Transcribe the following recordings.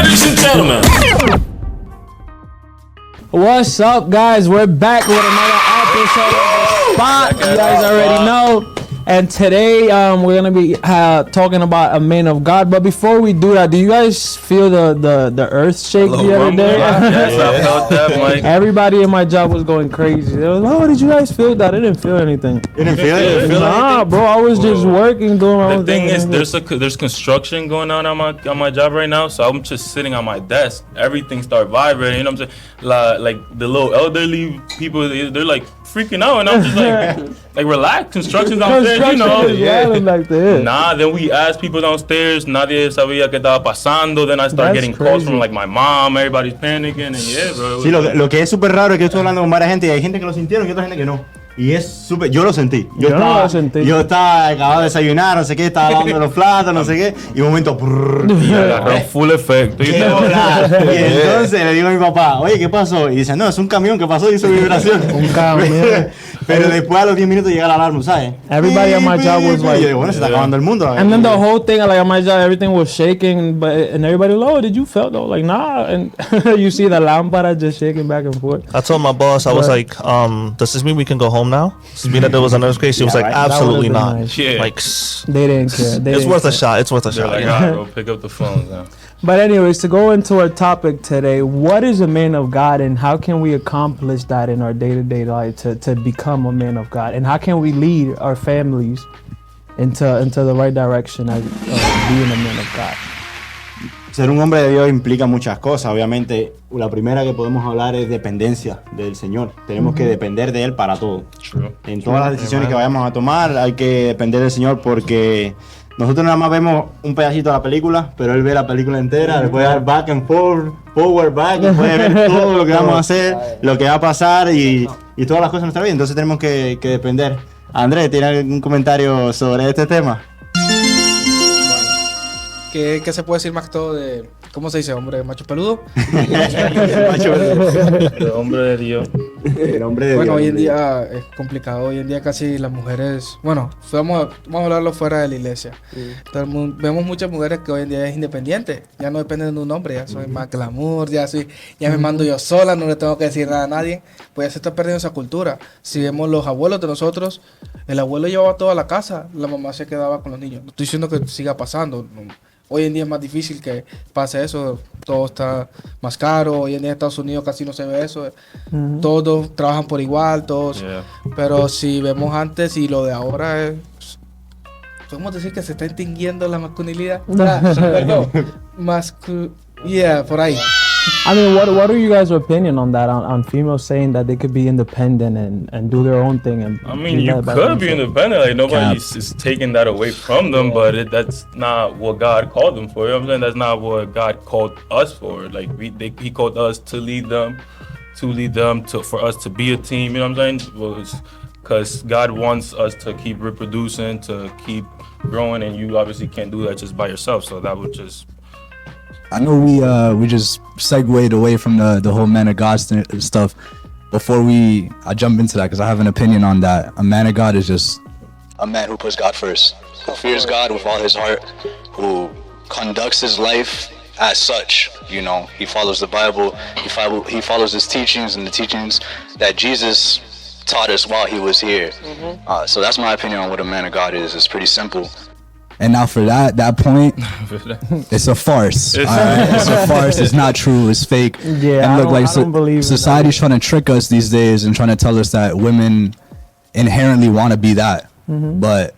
Ladies and gentlemen. What's up, guys? We're back with another episode of The Spot. You guys already know. And today, we're gonna be talking about a man of God. But before we do that, do you guys feel the earth shake the other day? Yes, I felt that, Mike. Everybody in my job was going crazy. They was, "Oh, did you guys feel that?" I didn't feel anything. You didn't feel it? Nah, bro. I was just working, doing my own The thing thing. is, there's construction going on my job right now, so I'm just sitting on my desk. Everything started vibrating. You know what I'm saying? Like the little elderly people, they're like freaking out, and I'm just like relax. Construction's downstairs, you know. Like that. Nah, then we asked people downstairs. Nadie sabía qué estaba pasando. Then I started getting calls from like my mom. Everybody's panicking, and yeah, bro. Sí, lo que es súper raro es que yo estoy hablando con varias gente y hay gente que lo sintieron y otra gente que no. Y es súper, yo lo sentí. Yo estaba acabado de desayunar, no sé qué, estaba lavando los platos, no sé qué, y un momento Y agarró full efecto. Y entonces le digo a mi papá, oye, ¿qué pasó? Y dice, no, es un camión que pasó y hizo vibración. Un camión. Pero después a los 10 minutos llega la alarma, ¿sabes? Everybody at my job was like, y yo digo, bueno, se está acabando el mundo. And then the whole thing, like at my job, everything was shaking, and everybody, oh, did you feel though? Like, nah. And you see the lámpara just shaking back and forth. I told my boss, I was like, does this mean we can go home now? Does this mean that there was an earthquake? She was like, right. absolutely not. Nice. Yeah. Like, They didn't care. it's worth a shot. It's worth a They're shot. like, You know? alright, go pick up the phone now. But anyways, to go into our topic today, what is a man of God, and how can we accomplish that in our day-to-day life to become a man of God, and how can we lead our families into the right direction as being a man of God? Ser un hombre de Dios implica muchas cosas. Obviamente, la primera que podemos hablar es dependencia del Señor. Tenemos que depender de Él para todo. True. En todas las decisiones que vayamos a tomar hay que depender del Señor, porque nosotros nada más vemos un pedacito de la película, pero Él ve la película entera, después dar back and forward, back, y puede ver todo lo que vamos a hacer, lo que va a pasar y todas las cosas en nuestra vida. Entonces tenemos que depender. Andrés, ¿tiene algún comentario sobre este tema? ¿Qué se puede decir más que todo de, cómo se dice, hombre macho peludo? El hombre de Dios. El hombre de Bueno, Dios. hoy en día es complicado. Hoy en día casi las mujeres, bueno, vamos a hablarlo fuera de la iglesia. Vemos muchas mujeres que hoy en día es independiente, ya no dependen de un hombre, ya soy más glamour, ya me mando yo sola, no le tengo que decir nada a nadie. Pues ya se está perdiendo esa cultura. Si vemos los abuelos de nosotros, el abuelo llevaba toda la casa, la mamá se quedaba con los niños. No estoy diciendo que siga pasando. Hoy en día es más difícil que pase eso, todo está más caro. Hoy en día en Estados Unidos casi no se ve eso. Todos trabajan por igual, todos. Yeah. Pero si vemos antes y lo de ahora es, podemos decir que se está extinguiendo la masculinidad. Perdón, por ahí. I mean, what are you guys' opinion on that? On females saying that they could be independent and do their own thing? And I mean, you could be independent. Like nobody is taking that away from them, but that's not what God called them for. You know what I'm saying? That's not what God called us for. Like He called us to lead them, for us to be a team. You know what I'm saying? Because God wants us to keep reproducing, to keep growing, and you obviously can't do that just by yourself. So that would just. I know we just segued away from the whole man of God stuff. Before I jump into that, because I have an opinion on that. A man of God is just a man who puts God first, who fears God with all his heart, who conducts his life as such. You know, he follows the Bible, he follows his teachings and the teachings that Jesus taught us while he was here. So that's my opinion on what a man of God is. It's pretty simple. And now for that point, it's a farce. All right? It's a farce. It's not true. It's fake. Yeah, and look, I don't believe in society's trying to trick us these days and trying to tell us that women inherently want to be that. But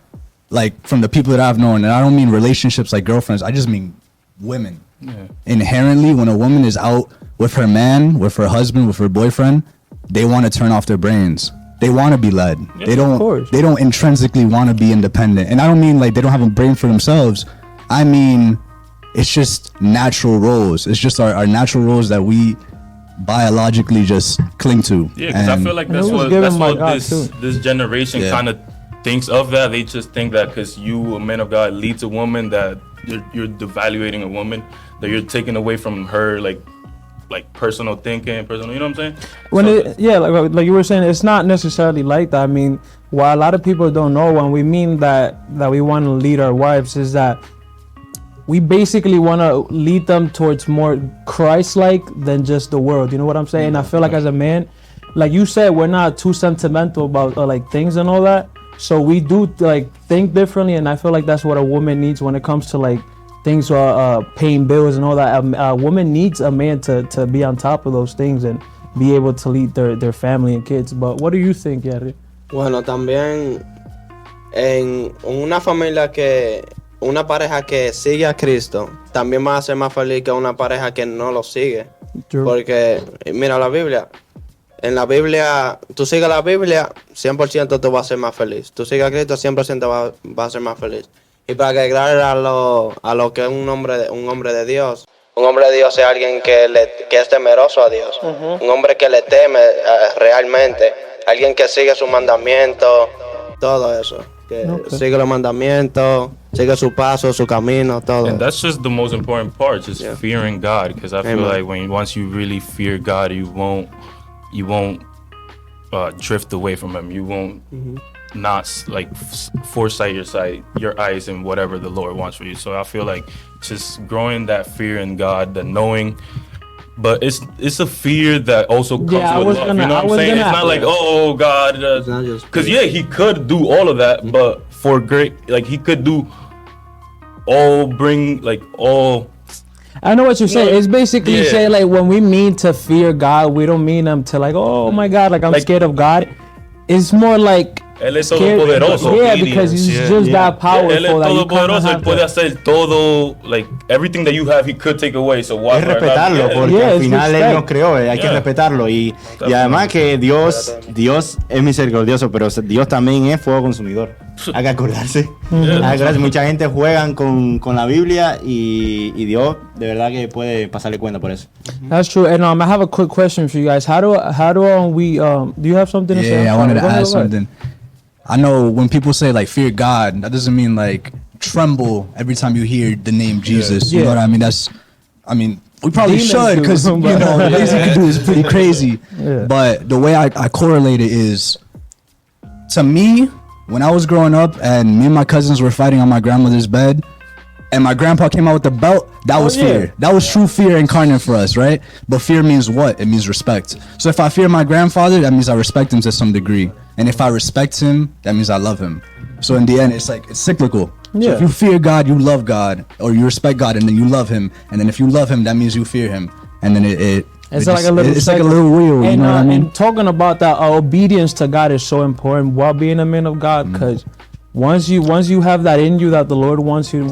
like from the people that I've known, and I don't mean relationships like girlfriends, I just mean women. Yeah. Inherently, when a woman is out with her man, with her husband, with her boyfriend, they want to turn off their brains. They want to be led. Yeah, They don't intrinsically want to be independent. And I don't mean like they don't have a brain for themselves. I mean, it's just natural roles. It's just our natural roles that we biologically just cling to. Yeah, because I feel like that's what this generation kind of thinks of that. They just think that because you, a man of God, leads a woman, that you're devaluating a woman, that you're taking away from her like personal thinking, you know what I'm saying? Like you were saying, it's not necessarily like that. I mean, what a lot of people don't know when we mean that we want to lead our wives is that we basically want to lead them towards more Christ-like than just the world. You know what I'm saying? I feel like as a man, like you said, we're not too sentimental about like things and all that. So we do like think differently, and I feel like that's what a woman needs when it comes to like things, paying bills and all that. A woman needs a man to be on top of those things and be able to lead their family and kids. But what do you think, Yari? Bueno, también en una familia una pareja que sigue a Cristo también va a ser más feliz que una pareja que no lo sigue. True. Porque mira la Biblia. En la Biblia, tú sigues la Biblia, 100% tú vas a ser más feliz. Tú sigues a Cristo, 100% vas a ser más feliz. Y para agregar a lo que es un hombre de Dios. Un hombre de Dios es alguien que es temeroso a Dios. Un hombre que le teme realmente. Alguien que sigue sus mandamientos, todo eso. Que sigue los mandamientos, sigue su paso, su camino, todo. And that's just the most important part, just fearing God. Because I feel Amen. like once you really fear God, you won't drift away from Him. You won't not like foresight your eyes in whatever the Lord wants for you. So I feel like just growing that fear in God, the knowing. But it's a fear that also comes with love. You know what I'm saying? It's not like, oh God, because He could do all of that, but for great, like He could do all. I know what you're saying. It's basically Yeah. saying like when we mean to fear God, we don't mean them to like, oh my God, like I'm scared of God. It's more like Él es scared- todopoderoso. Yeah, because He's just that powerful. Él es that you kinda todopoderoso. Él have puede to- hacer todo, like everything that you have, He could take away. So why? Es respetarlo, porque Yeah, al it's final Él respect. nos creó, hay que Yeah. respetarlo. Y además que Dios es misericordioso, pero Dios también es fuego consumidor. Hay que acordarse. Hay que acordarse. Mucha gente juegan con la Biblia y Dios de verdad que puede pasarle cuenta por eso. That's true. And I have a quick question for you guys. How do we do you have something to say? Yeah, I I'm wanted to sorry. Go ahead, add go ahead. something. I know when people say like fear God, that doesn't mean like tremble every time you hear the name Jesus. You Yeah. know what I mean? We probably Demons should do, because you but- know the things you can do is pretty crazy. Yeah. But the way I correlate it is, to me, when I was growing up and me and my cousins were fighting on my grandmother's bed, and my grandpa came out with the belt, that was yeah. fear. That was true fear incarnate for us, right? But fear means what? It means respect. So if I fear my grandfather, that means I respect him to some degree. And if I respect him, that means I love him. So in the end, it's cyclical. So Yeah. if you fear God, you love God, or you respect God, and then you love Him, and then if you love Him, that means you fear Him, and then It's like a little wheel. You and, know what I mean? And talking about that, obedience to God is so important while being a man of God, because once you have that in you that the Lord wants you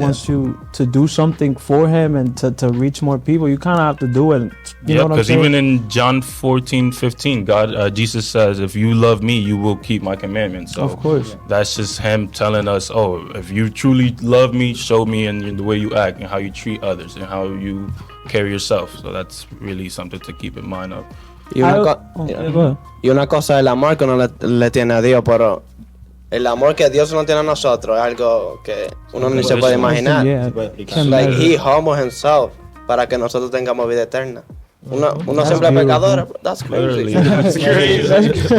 to do something for Him and to reach more people, you kind of have to do it. You know Yeah, what I'm because saying? even in John 14:15, Jesus says, "If you love me, you will keep my commandments." So Of course. that's just Him telling us, "Oh, if you truly love me, show me in the way you act and how you treat others and how you carry yourself." So that's really something to keep in mind of. Y una, Go ahead. y una cosa es el amor que uno le tiene a Dios, pero el amor que Dios nos tiene a nosotros es algo que uno ni se puede imaginar. Yeah, can't Like measure. He humbled Himself para que nosotros tengamos vida eterna. Uno siempre es beautiful. pecador. That's crazy.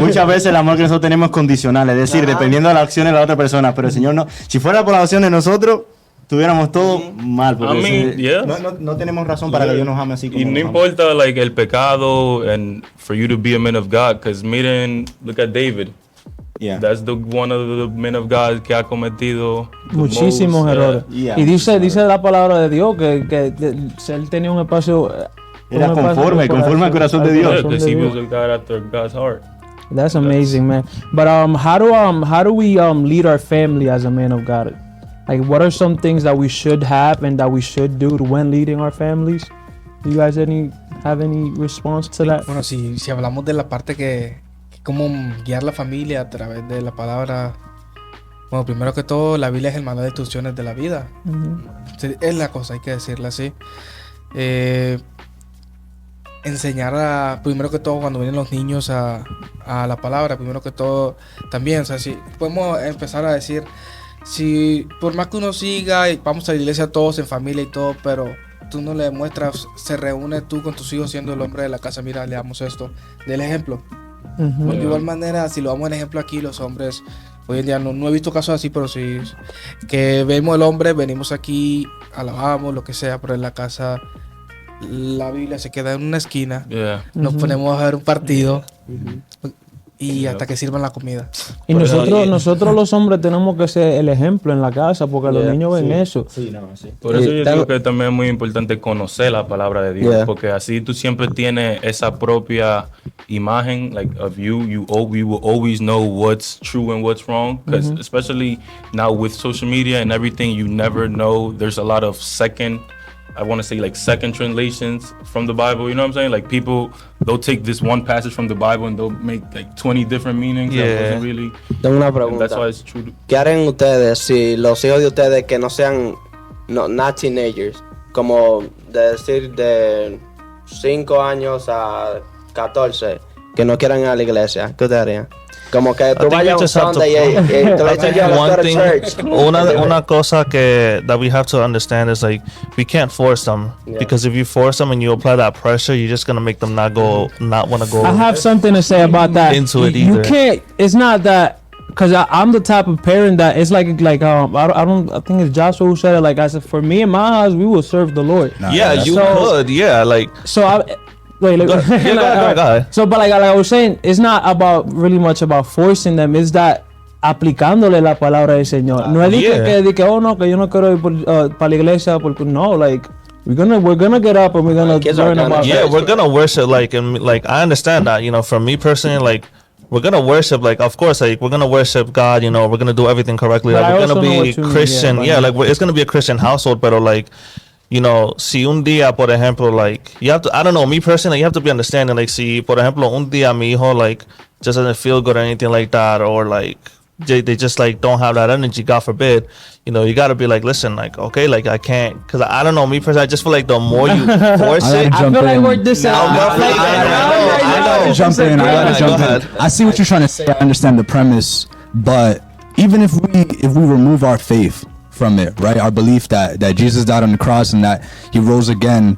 Muchas veces el amor que nosotros tenemos es condicional, es decir, dependiendo de las acciones de la otra persona. Pero el Señor no. Si fuera por las acciones de nosotros, tuviéramos todo mal. Porque I mean, yeah. no tenemos razón para que Dios nos ame así como Y no nos ama. importa like el pecado and for you to be a man of God, because miren, look at David. Yeah. That's one of the men of God que ha cometido the Muchísimos most, errores. Yeah. Y dice la palabra de Dios que él tenía un espacio. Era un espacio conforme al corazón de Dios. because he was a God after God's heart. That's amazing, man. But how do we lead our family as a man of God? Like, what are some things that we should have and that we should do when leading our families? Do you guys have any response to that? Bueno, si hablamos de la parte que cómo guiar la familia a través de la palabra, bueno, primero que todo, la Biblia es el manual de instrucciones de la vida. Sí, es la cosa, hay que decirla así. Enseñar primero que todo, cuando vienen los niños a la palabra, primero que todo, también, o sea, si podemos empezar a decir, si por más que uno siga y vamos a la iglesia todos en familia y todo, pero tú no le demuestras, se reúne tú con tus hijos siendo el hombre de la casa, mira, le damos esto, del ejemplo. Porque de igual manera, si lo damos en ejemplo aquí, los hombres Hoy en día no he visto casos así, pero sí que vemos el hombre, venimos aquí, alabamos, lo que sea, pero en la casa la Biblia se queda en una esquina, Yeah. nos ponemos a ver un partido y hasta que sirvan la comida. Y nosotros los hombres tenemos que ser el ejemplo en la casa porque los niños ven eso. Sí, no, sí. Por eso yo digo que también es muy importante conocer la palabra de Dios, Yeah. porque así tú siempre tienes esa propia imagen, like of you. You will always know what's true and what's wrong, because especially now with social media and everything, you never know. There's a lot of second translations from the Bible. You know what I'm saying? Like people, they'll take this one passage from the Bible and they'll make like 20 different meanings. That Yeah. wasn't really. Tengo una And pregunta. that's why it's true. ¿Qué harían ustedes si los hijos de ustedes que no sean, not teenagers, como de decir de 5 años a 14, que no quieran ir a la iglesia? ¿Qué ustedes harían? Como que tú think vayas we un just have to- Sunday y te le dices, yo, let's One go to thing, church. una cosa que that we have to understand is like we can't force them Yeah. because if you force them and you apply that pressure, you're just gonna make them not want to go. I have something to say about that. Into it You either. can't. It's not that because I'm the type of parent that it's like I think it's Joshua who said it. Like I said, for me and my house, we will serve the Lord. Yeah, you So- could. Yeah, like So I. Wait, Go ahead. Yeah, go ahead. So, but like I was saying, it's not about really much about forcing them. It's that aplicándole la palabra del Señor. No es de Yeah. que, oh no, que yo no quiero ir para la iglesia porque no, like we're gonna get up and we're gonna Kids are learn gonna- about. yeah, we're gonna worship like I understand that, you know, for me personally, like we're gonna worship, like of course, like we're gonna worship God, you know, we're gonna do everything correctly, But like I we're also gonna know be what you mean, Christian, yeah, but- it's gonna be a Christian household, but like, you know, si un día, por ejemplo, like you have to, I don't know, me personally, you have to be understanding, like si por ejemplo un día mi hijo like just doesn't feel good or anything like that, or like they just like don't have that energy, God forbid, you know, you gotta be like, listen, like okay, like I can't, because I don't know, me personally, I just feel like the more you force I it, gotta I jump feel like in. we're this. No, I know. Jump in. I gotta Go jump ahead. in. I see what you're trying to say. I understand the premise, but even if we remove our faith from it, right, our belief that Jesus died on the cross and that He rose again,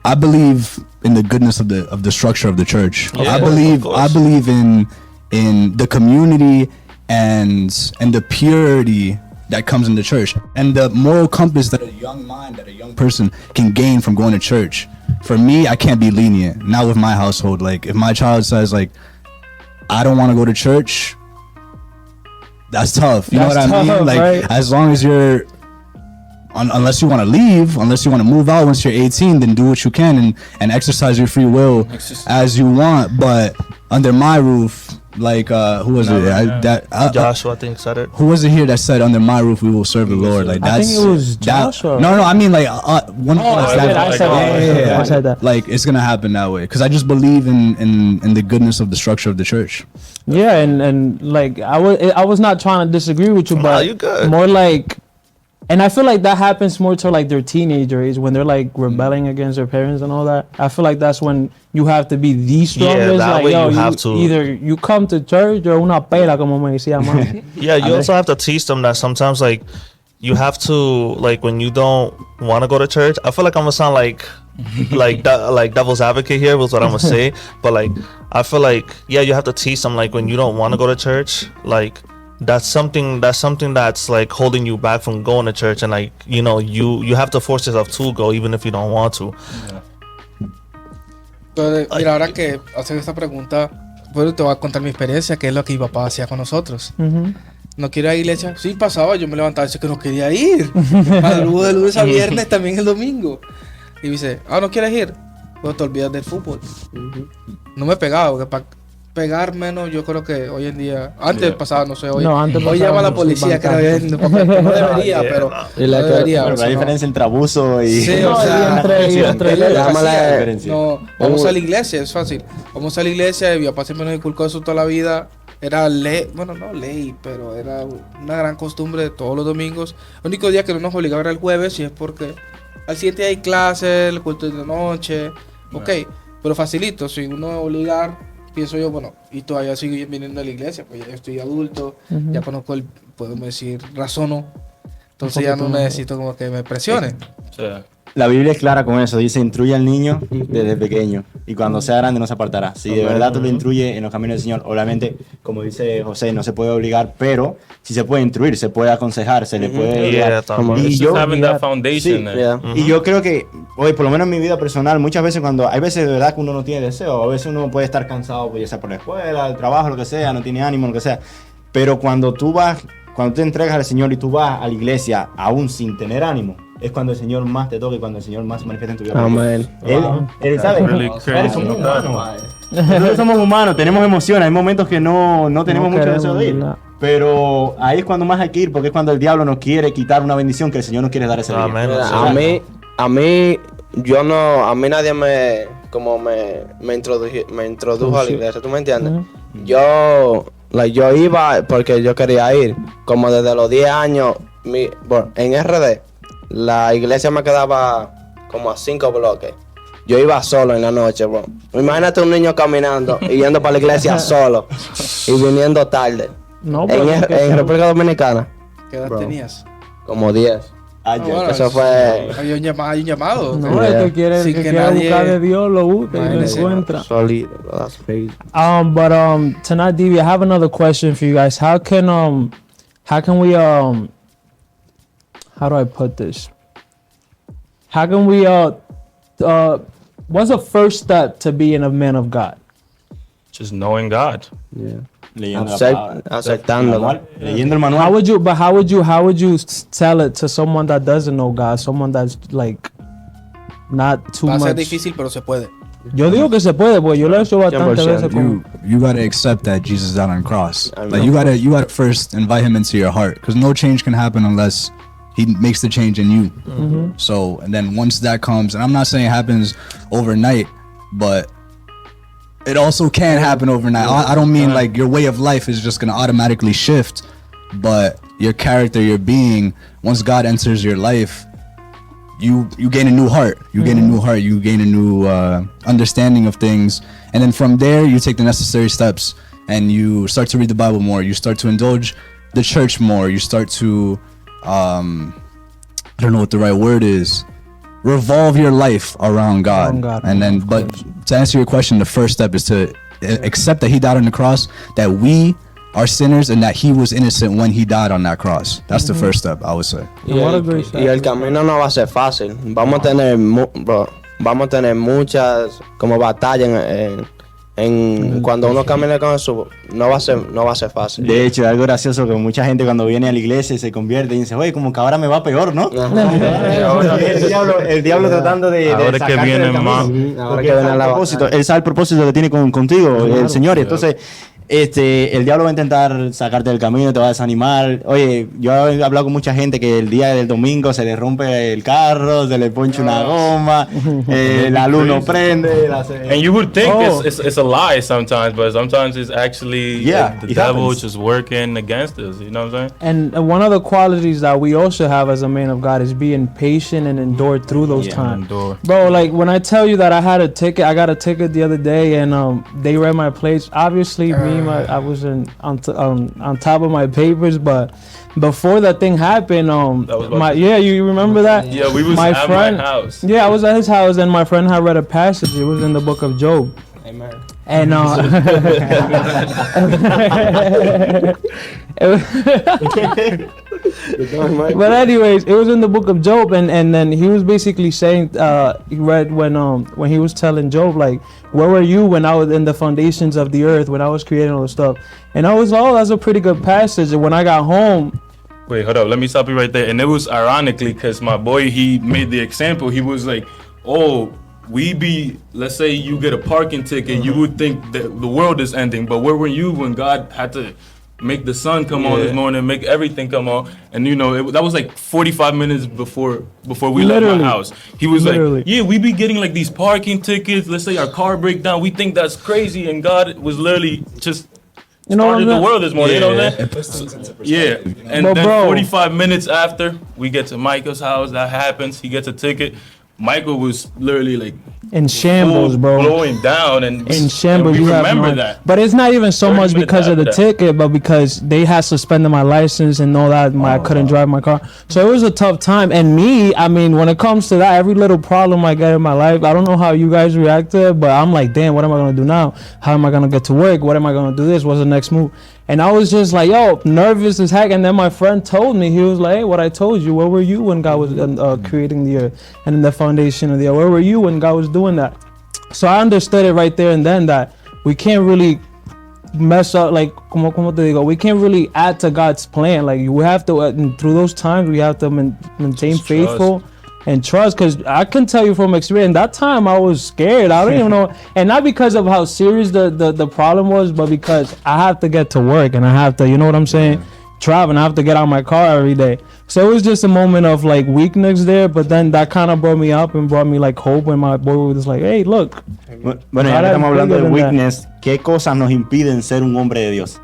I believe in the goodness of the structure of the church. Yeah, I of believe course. in the community and the purity that comes in the church and the moral compass that a young mind, that a young person can gain from going to church. For me, I can't be lenient. Not with my household. Like if my child says like, I don't want to go to church, that's tough. You know That's what I mean? tough, Like right? as long as you're unless you want to leave, unless you want to move out once you're 18, then do what you can and exercise your free will as you want. But under my roof, like who was it? Joshua, I think, said it. Who was it here that said, "Under my roof we will serve the Lord"? Like I that's think it was Joshua. No, I mean like one. I said that. I said that. Like it's gonna happen that way because I just believe in the goodness of the structure of the church. Yeah, and like I was not trying to disagree with you, but you good. more like, and I feel like that happens more to like their teenager age when they're like rebelling against their parents and all that. I feel like that's when you have to be the strongest. that like way yo, you have to- either you come to church or una pela como me decía mami. Yeah, you also have to teach them that sometimes, like, you have to, like, when you don't want to go to church. I feel like I'm gonna sound like like devil's advocate here was what I'm gonna say, but like, I feel like yeah, you have to teach them like when you don't want to go to church, like that's something that's like holding you back from going to church, and like you know you have to force yourself to go even if you don't want to. Entonces, mira, ahora que haces esta pregunta, bueno, te voy a contar mi experiencia, que es lo que mi papá hacía con nosotros. Ujú. No quiero ir a la iglesia. Sí, pasaba, yo me levantaba y decía que no quería ir. Madrugo de lunes a viernes, también el domingo. Y me dice, ¿no quieres ir? Pues te olvidas del fútbol. No me pegaba, porque para pegar menos, yo creo que hoy en día, antes pasaba, no sé, hoy, No, antes hoy pasaba llama a la mucho, policía, que bancario. no debería, pero no debería. Pero o sea, hay no. diferencia entre abuso y. Sí, o No, sea, y entre él lo Llámala- hacía. diferencia. No, vamos a la iglesia, es fácil. Vamos a la iglesia y mi papá siempre nos inculcó eso toda la vida. Era ley, bueno, no ley, pero era una gran costumbre de todos los domingos. El único día que no nos obligaba era el jueves y es porque al siguiente día hay clases, el culto de noche, ok, pero facilito, si uno obligar, pienso yo, bueno, y todavía sigo viniendo a la iglesia, pues ya estoy adulto, ya conozco podemos decir, razono, entonces ya no necesito como que me presionen. sea, La Biblia es clara con eso. Dice, instruye al niño desde pequeño. Y cuando sea grande no se apartará. Si de verdad tú lo instruyes en los caminos del Señor, obviamente, como dice José, no se puede obligar, pero sí se puede instruir, se puede aconsejar, se le puede... Yeah, y it's yo, just having that sí, foundation there. Yeah. y yo creo que, hoy por lo menos en mi vida personal, muchas veces hay veces de verdad que uno no tiene deseo, a veces uno puede estar cansado, pues, ya sea por la escuela, el trabajo, lo que sea, no tiene ánimo, lo que sea. Pero cuando tú te entregas al Señor y tú vas a la iglesia aún sin tener ánimo, es cuando el Señor más te toca y cuando el Señor más se manifiesta en tu vida. Amén. Él sabe. Really crazy. Somos humanos. Nosotros somos humanos, tenemos emociones, hay momentos que no tenemos mucho queremos, deseo de ir. ¿verdad? Pero ahí es cuando más hay que ir, porque es cuando el diablo nos quiere quitar una bendición que el Señor nos quiere dar ese día. Amén. Mira, a mí nadie me introdujo a la iglesia, ¿tú me entiendes? Yo iba porque yo quería ir, como desde los 10 años, en RD, la iglesia me quedaba como a 5 bloques. Yo iba solo en la noche, bro. Imagínate un niño caminando y yendo para la iglesia solo y viniendo tarde. No, En República Dominicana, ¿Qué edad tenías? como 10. Bueno, Eso fue... Hay un llamado. No, el que quiere, Sin el que que quiere nadie- buscar de Dios lo busca y lo Imagínese. encuentra. Solito, that's crazy. But to not deviate, I have another question for you guys. How can we how do I put this? How can we what's the first step to being a man of God? Just knowing God. Yeah. Leyendo Aceptándolo. Leyendo el How manual. would you tell it to someone that doesn't know God, someone that's like not too Va a ser much? difícil, pero se puede. Yo digo que se puede, pues yo lo he hecho bastante 100%. veces con You gotta accept that Jesus died on the cross. I Like know. you gotta first invite him into your heart, because no change can happen unless he makes the change in you. So, and then once that comes, and I'm not saying it happens overnight, but it also can happen overnight. I don't mean like your way of life is just gonna automatically shift, but your character, your being, once God enters your life, you gain a new heart. You gain a new heart. You gain a new understanding of things, and then from there you take the necessary steps and you start to read the Bible more. You start to indulge the church more. You start to I don't know what the right word is. Revolve your life around God. Around God, And then, of but course. to answer your question, the first step is to accept that He died on the cross, that we are sinners, and that He was innocent when He died on that cross. That's the first step, I would say. What a great Y el camino no va a ser fácil. Vamos a tener muchas como batallas cuando uno camina con Jesús. No va a ser fácil. De hecho, algo gracioso que mucha gente cuando viene a la iglesia se convierte y dice, oye, como que ahora me va peor, ¿no? el diablo tratando de Ahora que sacarte viene del camino. más. Ahora Porque que viene la él sabe el propósito que tiene contigo, el Señor. Y entonces, el diablo va a intentar sacarte del camino, te va a desanimar. Oye, yo he hablado con mucha gente que el día del domingo se le rompe el carro, se le poncha una goma, la luz no prende. And you would think Oh. it's a lie sometimes, but sometimes it's actually Yeah, the it devil happens. just working against us. You know what I'm saying? And one of the qualities that we also have as a man of God is being patient and endure through those Yeah, times. Endure. Bro, like when I tell you that I got a ticket the other day, and they read my plates. Obviously, I was on top of my papers, but before that thing happened, That was about to- you remember that? Yeah, we was My at friend- my house. Yeah, I was at his house, and my friend had read a passage. It was in the book of Job. Amen. And but anyways, it was in the book of Job, and then he was basically saying he read when he was telling Job, like, where were you when I was in the foundations of the earth, when I was creating all the stuff? And I was, oh, that's a pretty good passage. And when I got home, Wait, hold up. Let me stop you right there. And it was ironically because my boy, he made the example. He was like, oh, let's say you get a parking ticket, you would think that the world is ending. But where were you when God had to make the sun come on this morning, make everything come on? And you know, that was like 45 minutes before we left Literally. my house. He was Literally. like, yeah, we be getting like these parking tickets. Let's say our car break down. We think that's crazy. And God was literally just You know what started I'm the saying? world this morning. You know what I'm saying? It puts things into Yeah, perspective. and But then bro- 45 minutes after we get to Michael's house, that happens. He gets a ticket. Michael was literally like In shambles, full bro. blowing down, and In shambles, and you we have remember no, that. But it's not even so 30 much minutes because of the after that. ticket, but because they had suspended my license and all that. I couldn't drive my car, so it was a tough time. And me, I mean, when it comes to that, every little problem I get in my life, I don't know how you guys react to it, but I'm like, damn, what am I gonna do now? How am I gonna get to work? What am I gonna do? This? What's the next move? And I was just like, yo, nervous as heck. And then my friend told me, he was like, hey, what I told you, where were you when God was creating the earth and in the foundation of the earth? Where were you when God was doing that? So I understood it right there and then that we can't really mess up, like, como te digo, we can't really add to God's plan. Like, we have to, through those times, we have to maintain Just faithful and trust. Because I can tell you from experience, that time I was scared. I don't even know. And not because of how serious the problem was, but because I have to get to work and I have to, you know what I'm saying? Travel, and I have to get out of my car every day. So it was just a moment of like weakness there, but then that kind of brought me up and brought me like hope when my boy was like, hey, look. Bueno, ya que Ahora estamos hablando de bigger than weakness, ¿qué cosas nos impiden ser un hombre de Dios?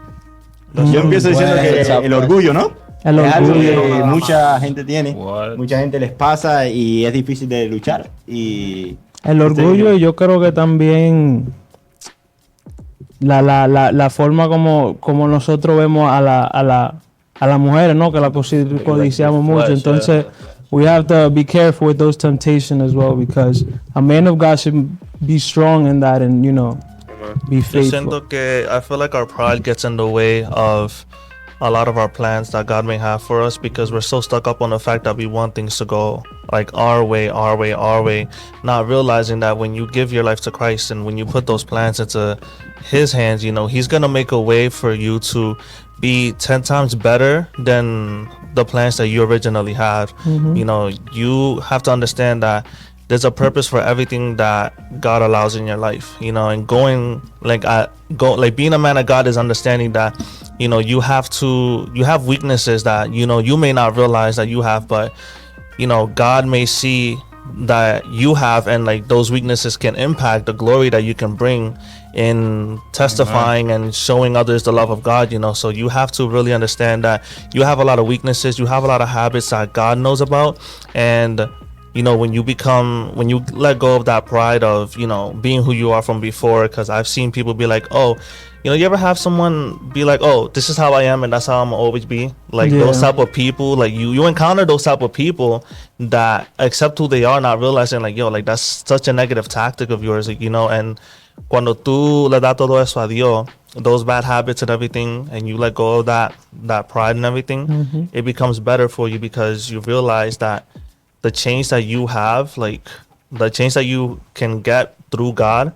Yo empiezo diciendo que el orgullo, ¿no? El Es algo que orgullo. mucha gente tiene, What? mucha gente les pasa y es difícil de luchar. Y El orgullo, y yo creo que también la forma como nosotros vemos a las mujeres, ¿no? Que la codiciamos mucho. flesh, Entonces, we have to be careful with those temptations as well, because a man of God should be strong in that and, you know, be Yo faithful. siento que I feel like our pride gets in the way of a lot of our plans that God may have for us, because we're so stuck up on the fact that we want things to go like our way, not realizing that when you give your life to Christ and when you put those plans into His hands, you know, He's gonna make a way for you to be 10 times better than the plans that you originally had. You know, you have to understand that there's a purpose for everything that God allows in your life, you know, and being a man of God is understanding that, you know, you have weaknesses that, you know, you may not realize that you have, but, you know, God may see that you have, and like those weaknesses can impact the glory that you can bring in testifying and showing others the love of God, you know. So you have to really understand that you have a lot of weaknesses, you have a lot of habits that God knows about, and you know, when you let go of that pride of, you know, being who you are from before, because I've seen people be like, oh, you know, you ever have someone be like, oh, this is how I am and that's how I'm gonna always be? Like, those type of people, like you encounter those type of people that accept who they are, not realizing like, yo, like that's such a negative tactic of yours, like, you know. And cuando tú le das todo eso a Dios, those bad habits and everything, and you let go of that pride and everything, it becomes better for you, because you realize that the change that you have, like the change that you can get through God,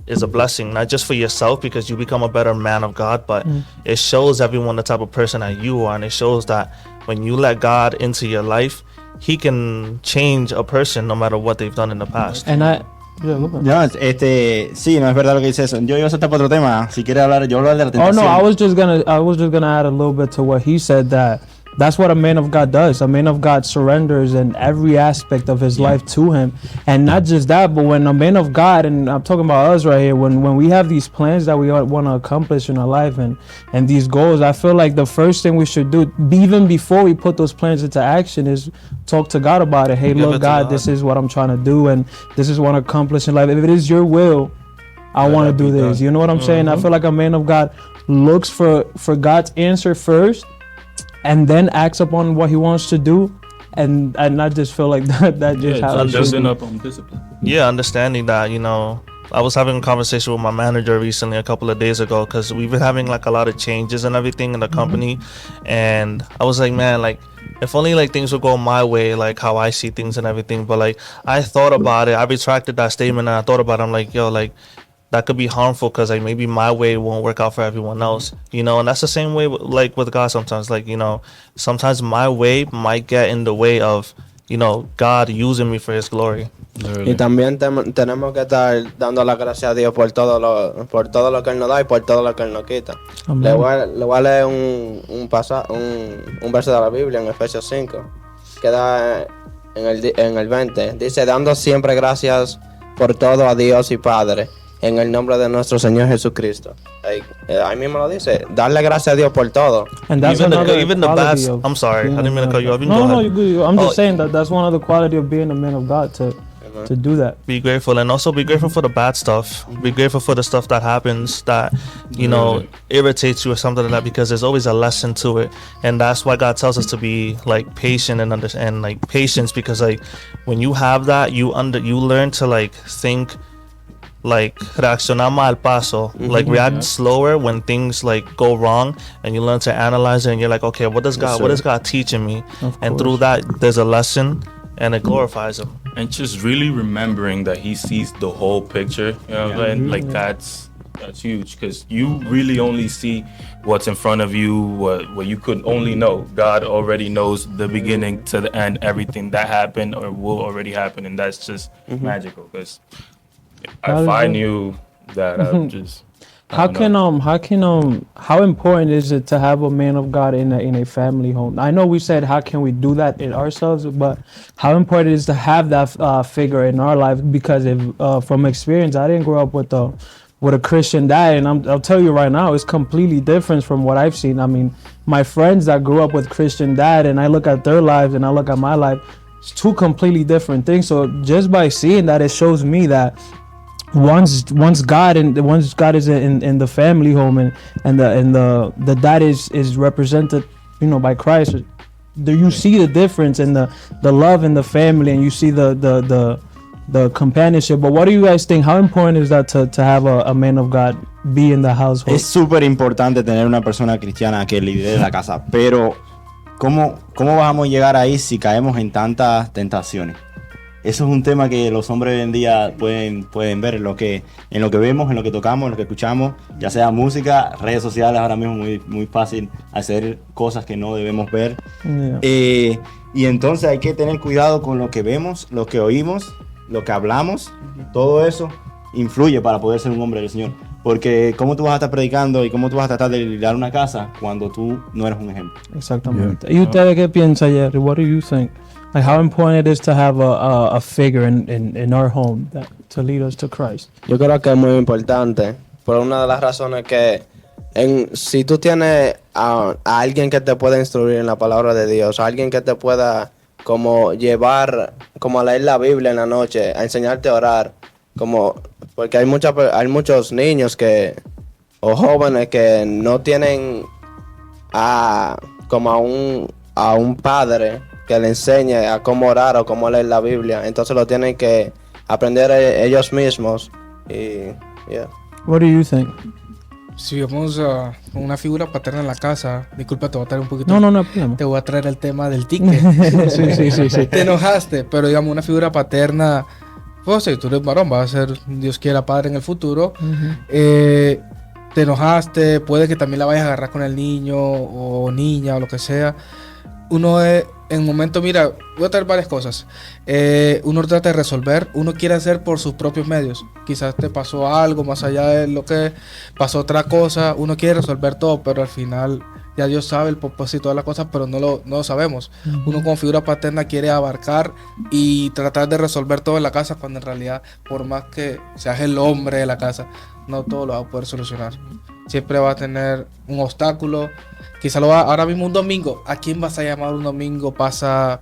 is a blessing, not just for yourself because you become a better man of God, but it shows everyone the type of person that you are, and it shows that when you let God into your life, He can change a person no matter what they've done in the past. And no, sí, no es verdad lo que dice eso. Yo iba a saltar para otro tema. Si quiere hablar, yo hablo de la oh tentación. no, I was just gonna add a little bit to what he said, that that's what a man of God does. A man of God surrenders in every aspect of his life to Him. And not just that, but when a man of God, and I'm talking about us right here, when we have these plans that we want to accomplish in our life and these goals, I feel like the first thing we should do, even before we put those plans into action, is talk to God about it. Hey, Give it look, to God, God. this is what I'm trying to do, and this is what I accomplish in life. If it is your will, I want to do this. You know what I'm saying? I feel like a man of God looks for God's answer first, and then acts upon what he wants to do, and I just feel like that just Yeah, how it it's should building be. up on discipline. Yeah, understanding that, you know, I was having a conversation with my manager recently, a couple of days ago, because we've been having like a lot of changes and everything in the company, and I was like, man, like, if only like things would go my way, like how I see things and everything. But like, I thought about it, I retracted that statement, and I thought about it. I'm like, yo, like, that could be harmful, because like maybe my way won't work out for everyone else, you know. And that's the same way like with God sometimes. Like, you know, sometimes my way might get in the way of, you know, God using me for His glory. Y también tenemos que estar dando la gracia a Dios por todo lo que Él nos da y por todo lo que Él nos quita. Amén. Le voy a leer un verso de la Biblia en Efesios 5, que da en el 20. Dice, dando siempre gracias por todo a Dios y Padre, en el nombre de nuestro Señor Jesucristo. Ahí mismo lo dice, darle gracias a Dios por todo. And that's Even another the quality bad. of I'm sorry, I being didn't a mean to man cut you of off. You God. can go No, ahead. you're good. I'm Oh, just saying that's one of the quality of being a man of God, to to do that. Be grateful, and also be grateful for the bad stuff. Be grateful for the stuff that happens that you know irritates you or something like that, because there's always a lesson to it, and that's why God tells us to be like patient and understand, like patience, because like when you have that, you learn to like think, like reaccionar mal paso, like react slower when things like go wrong, and you learn to analyze it, and you're like, okay, what is God teaching me? And through that, there's a lesson, and it glorifies Him. And just really remembering that He sees the whole picture, you know, and like that's huge, because you really only see what's in front of you, what you could only know. God already knows the beginning to the end, everything that happened or will already happen, and that's just magical. Because if I knew that, I would just. How important is it to have a man of God in a family home? I know we said how can we do that in ourselves, but how important is to have that figure in our life? Because from experience, I didn't grow up with a Christian dad, and I'll tell you right now, it's completely different from what I've seen. I mean, my friends that grew up with Christian dad, and I look at their lives and I look at my life, it's two completely different things. So just by seeing that, it shows me that once God is in the family home, and the dad is represented, you know, by Christ, you see the difference in the love in the family, and you see the companionship. But what do you guys think? How important is that to have a man of God be in the household? Es súper importante tener una persona cristiana que lidere la casa, pero ¿cómo vamos a llegar ahí si caemos en tantas tentaciones? Eso es un tema que los hombres hoy en día pueden ver en lo que vemos, en lo que tocamos, en lo que escuchamos, ya sea música, redes sociales. Ahora mismo muy fácil hacer cosas que no debemos ver. Y entonces hay que tener cuidado con lo que vemos, lo que oímos, lo que hablamos. Todo eso influye para poder ser un hombre del Señor. Porque cómo tú vas a estar predicando y cómo tú vas a tratar de liderar una casa cuando tú no eres un ejemplo. Exactamente. ¿Y ustedes qué piensan, Jerry? What do you think? Like how important it is to have a figure in our home to lead us to Christ? Yo creo que es muy importante, por una de las razones que si tú tienes a alguien que te pueda instruir en la palabra de Dios, a alguien que te pueda como llevar, como a leer la Biblia en la noche, a enseñarte a orar, porque hay muchos niños o jóvenes que no tienen a un padre que le enseñe a cómo orar o cómo leer la Biblia, entonces lo tienen que aprender ellos mismos. What do you think? Si vemos una figura paterna en la casa, disculpa, te voy a traer un poquito. No, problema. Te voy a traer el tema del ticket. sí. Te enojaste, pero digamos una figura paterna, pues si tú eres varón, vas a ser, Dios quiera, padre en el futuro. Te enojaste, puede que también la vayas a agarrar con el niño o niña o lo que sea. Uno en un momento, mira, voy a traer varias cosas. Uno trata de resolver, uno quiere hacer por sus propios medios. Quizás te pasó algo más allá de lo que pasó otra cosa. Uno quiere resolver todo, pero al final ya Dios sabe el propósito de las cosas, pero no lo sabemos. Uno como figura paterna quiere abarcar y tratar de resolver todo en la casa, cuando en realidad, por más que seas el hombre de la casa, no todo lo va a poder solucionar. Siempre va a tener un obstáculo. Quizá ahora mismo un domingo, ¿a quién vas a llamar un domingo? Pasa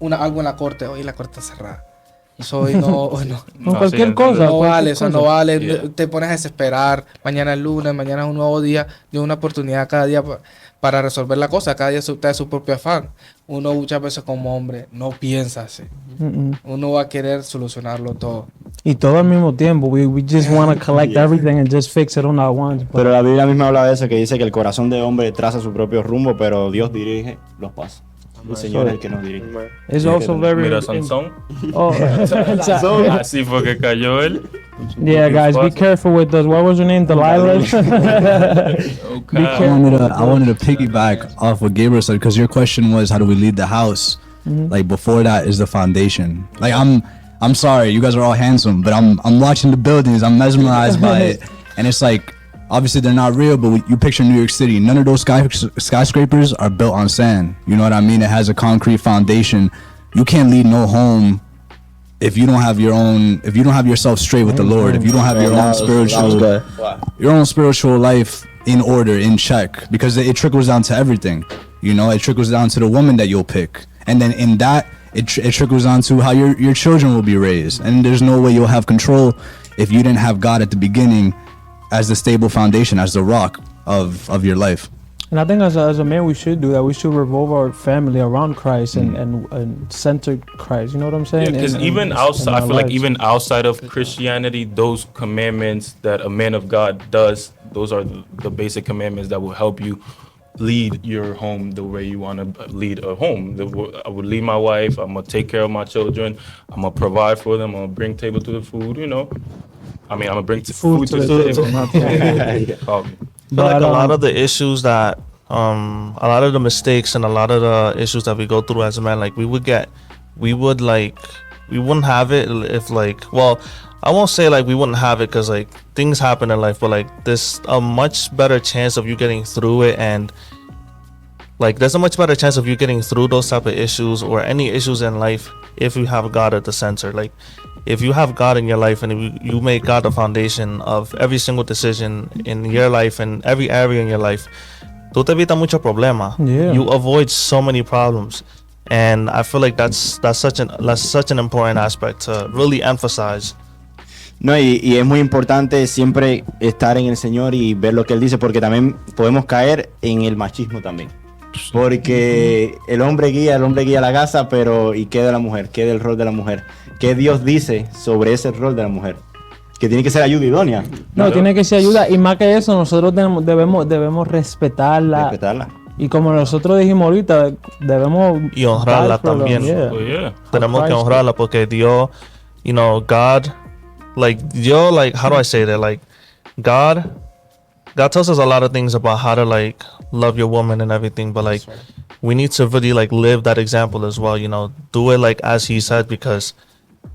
algo en la corte, hoy la corte está cerrada. Cualquier cosa. No vale, eso no vale. Yeah. Te pones a desesperar. Mañana es lunes, mañana es un nuevo día. De una oportunidad cada día para resolver la cosa. Cada día trae su propio afán. Uno muchas veces como hombre no piensa así. Uno va a querer solucionarlo todo. Y todo al mismo tiempo. We just want to collect everything and just fix it all at once. Pero la Biblia misma habla de eso, que dice que el corazón de hombre traza su propio rumbo, pero Dios dirige los pasos. El Señor es el que nos dirige. It's also very... Mira Sansón. Oh, Así fue que cayó él. Yeah, guys, be careful with those. What was your name? Delilah? Okay. I wanted to piggyback off what Gabriel said, because your question was how do we lead the house? Like before that is the foundation. Like I'm sorry, you guys are all handsome, but I'm watching the buildings, I'm mesmerized by it, and it's like obviously they're not real, but you picture New York City, none of those skyscrapers are built on sand. You know what I mean? It has a concrete foundation. You can't lead no home if you don't have yourself straight with the Lord, if you don't have your own spiritual life in order, in check, because it trickles down to everything. You know, it trickles down to the woman that you'll pick, and then in that it trickles on to how your children will be raised. And there's no way you'll have control if you didn't have God at the beginning as the stable foundation, as the rock of your life. And I think as a man, we should do that. We should revolve our family around Christ and center Christ. You know what I'm saying? Because even outside, I feel like even outside of Christianity, those commandments that a man of God does, those are the basic commandments that will help you lead your home the way you want to lead a home. I would lead my wife. I'm gonna take care of my children. I'm gonna provide for them. I'm gonna bring table to the food. You know, I mean, I'm gonna bring food to the table. I feel like a lot of the issues that, a lot of the mistakes and a lot of the issues that we go through as a man, like we wouldn't have it if like, well, I won't say like we wouldn't have it because like things happen in life, but like there's a much better chance of you getting through it, and like there's a much better chance of you getting through those type of issues or any issues in life if you have God at the center. Like if you have God in your life and you make God the foundation of every single decision in your life and every area in your life, tú te evitas mucho problema. Yeah. You avoid so many problems, and I feel like that's such an important aspect to really emphasize. No, y es muy importante siempre estar en el Señor y ver lo que Él dice, porque también podemos caer en el machismo también. Porque el hombre guía la casa, pero ¿y qué de la mujer? ¿Qué del rol de la mujer? ¿Qué Dios dice sobre ese rol de la mujer? Que tiene que ser ayuda idónea. No, tiene que ser ayuda. Y más que eso, nosotros debemos respetarla. Y como nosotros dijimos ahorita, debemos... Y honrarla también. Tenemos que honrarla porque Dios, you know, God, like, how do I say that? Like, God tells us a lot of things about how to, like, love your woman and everything, but, like, we need to really, like, live that example as well, you know? Do it, like, as he said, because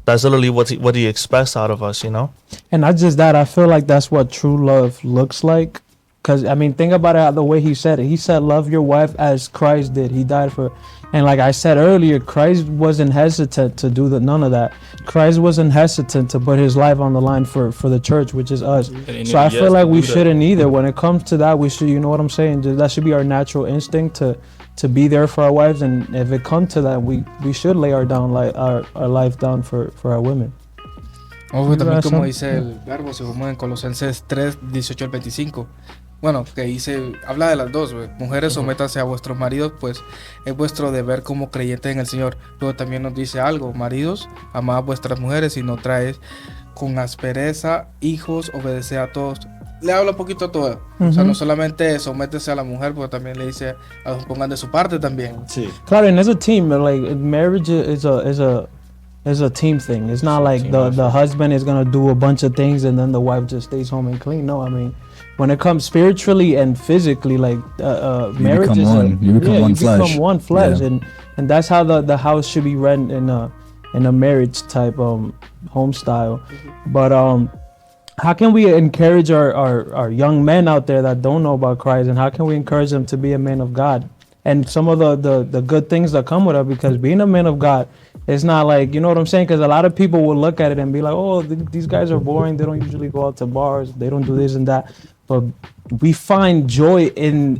that's literally what he expects out of us, you know? And not just that, I feel like that's what true love looks like. Because, I mean, think about it the way he said it. He said, love your wife as Christ did. He died for... And like I said earlier, Christ wasn't hesitant to do none of that. Christ wasn't hesitant to put his life on the line for the church, which is us. So I feel like we shouldn't either. When it comes to that, we should, you know what I'm saying? That should be our natural instinct to be there for our wives. And if it comes to that, we should lay our life down for our women. Ojo, también como dice el verbo, según en Colosenses 3, 18 al 25. Bueno, que dice, habla de las dos, wey. Mujeres, sométanse a vuestros maridos, pues es vuestro deber como creyentes en el Señor. Luego también nos dice algo, maridos, amad a vuestras mujeres y no traes con aspereza, hijos, obedeced a todos. Le habla un poquito a todo. O sea, no solamente sométese a la mujer, pero también le dice, pongan de su parte también. Sí. Claro, and as a team, like marriage is a team thing. It's not like the husband is gonna do a bunch of things and then the wife just stays home and clean. No, I mean, when it comes spiritually and physically, like marriage is you become one flesh, and that's how the house should be run in a marriage type home style. But how can we encourage our young men out there that don't know about Christ, and how can we encourage them to be a man of God? And some of the good things that come with it, because being a man of God, it's not like, you know what I'm saying? Because a lot of people will look at it and be like, oh, these guys are boring. They don't usually go out to bars. They don't do this and that. But we find joy in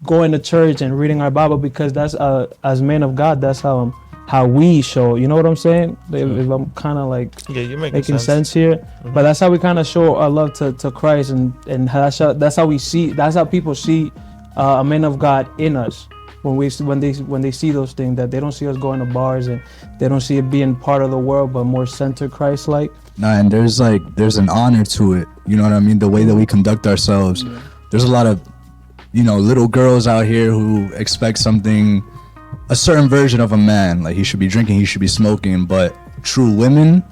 going to church and reading our Bible, because that's as men of God, that's how we show. You know what I'm saying? If I'm kind of like you're making sense here, but that's how we kind of show our love to Christ, and that's how we see. That's how people see a man of God in us. When they see those things, that they don't see us going to bars and they don't see it being part of the world, but more centered Christ-like. Nah, and there's an honor to it. You know what I mean? The way that we conduct ourselves. Yeah. There's a lot of, you know, little girls out here who expect something, a certain version of a man. Like he should be drinking, he should be smoking. But true women,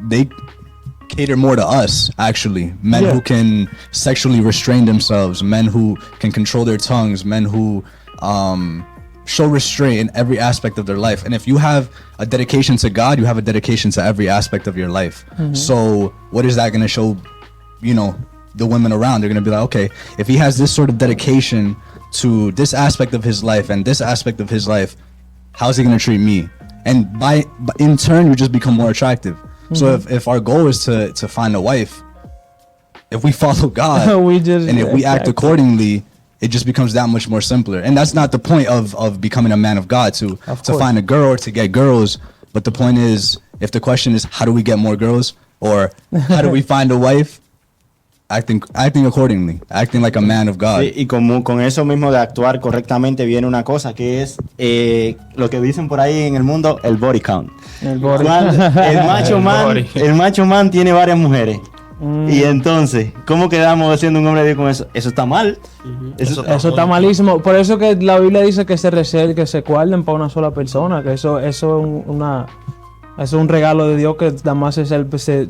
they cater more to us, actually. Men who can sexually restrain themselves, men who can control their tongues, men who show restraint in every aspect of their life. And if you have a dedication to God, you have a dedication to every aspect of your life. So what is that going to show, you know, the women around? They're going to be like, okay, if he has this sort of dedication to this aspect of his life and this aspect of his life, how's he going to treat me? And in turn, you just become more attractive. So if our goal is to find a wife, if we follow God and if we act accordingly, it just becomes that much more simpler. And that's not the point of becoming a man of God, to course. find a girl or to get girls. But the point is, if the question is, how do we get more girls? Or how do we find a wife? Acting accordingly, acting like a man of God. Sí, y con eso mismo de actuar correctamente viene una cosa que es lo que dicen por ahí en el mundo, el body count. El body. El macho man tiene varias mujeres. Y entonces, ¿cómo quedamos haciendo un hombre de Dios con eso? Eso está mal. Eso está malísimo. Por eso que la Biblia dice que se guarden para una sola persona, que eso es un regalo de Dios que nada más se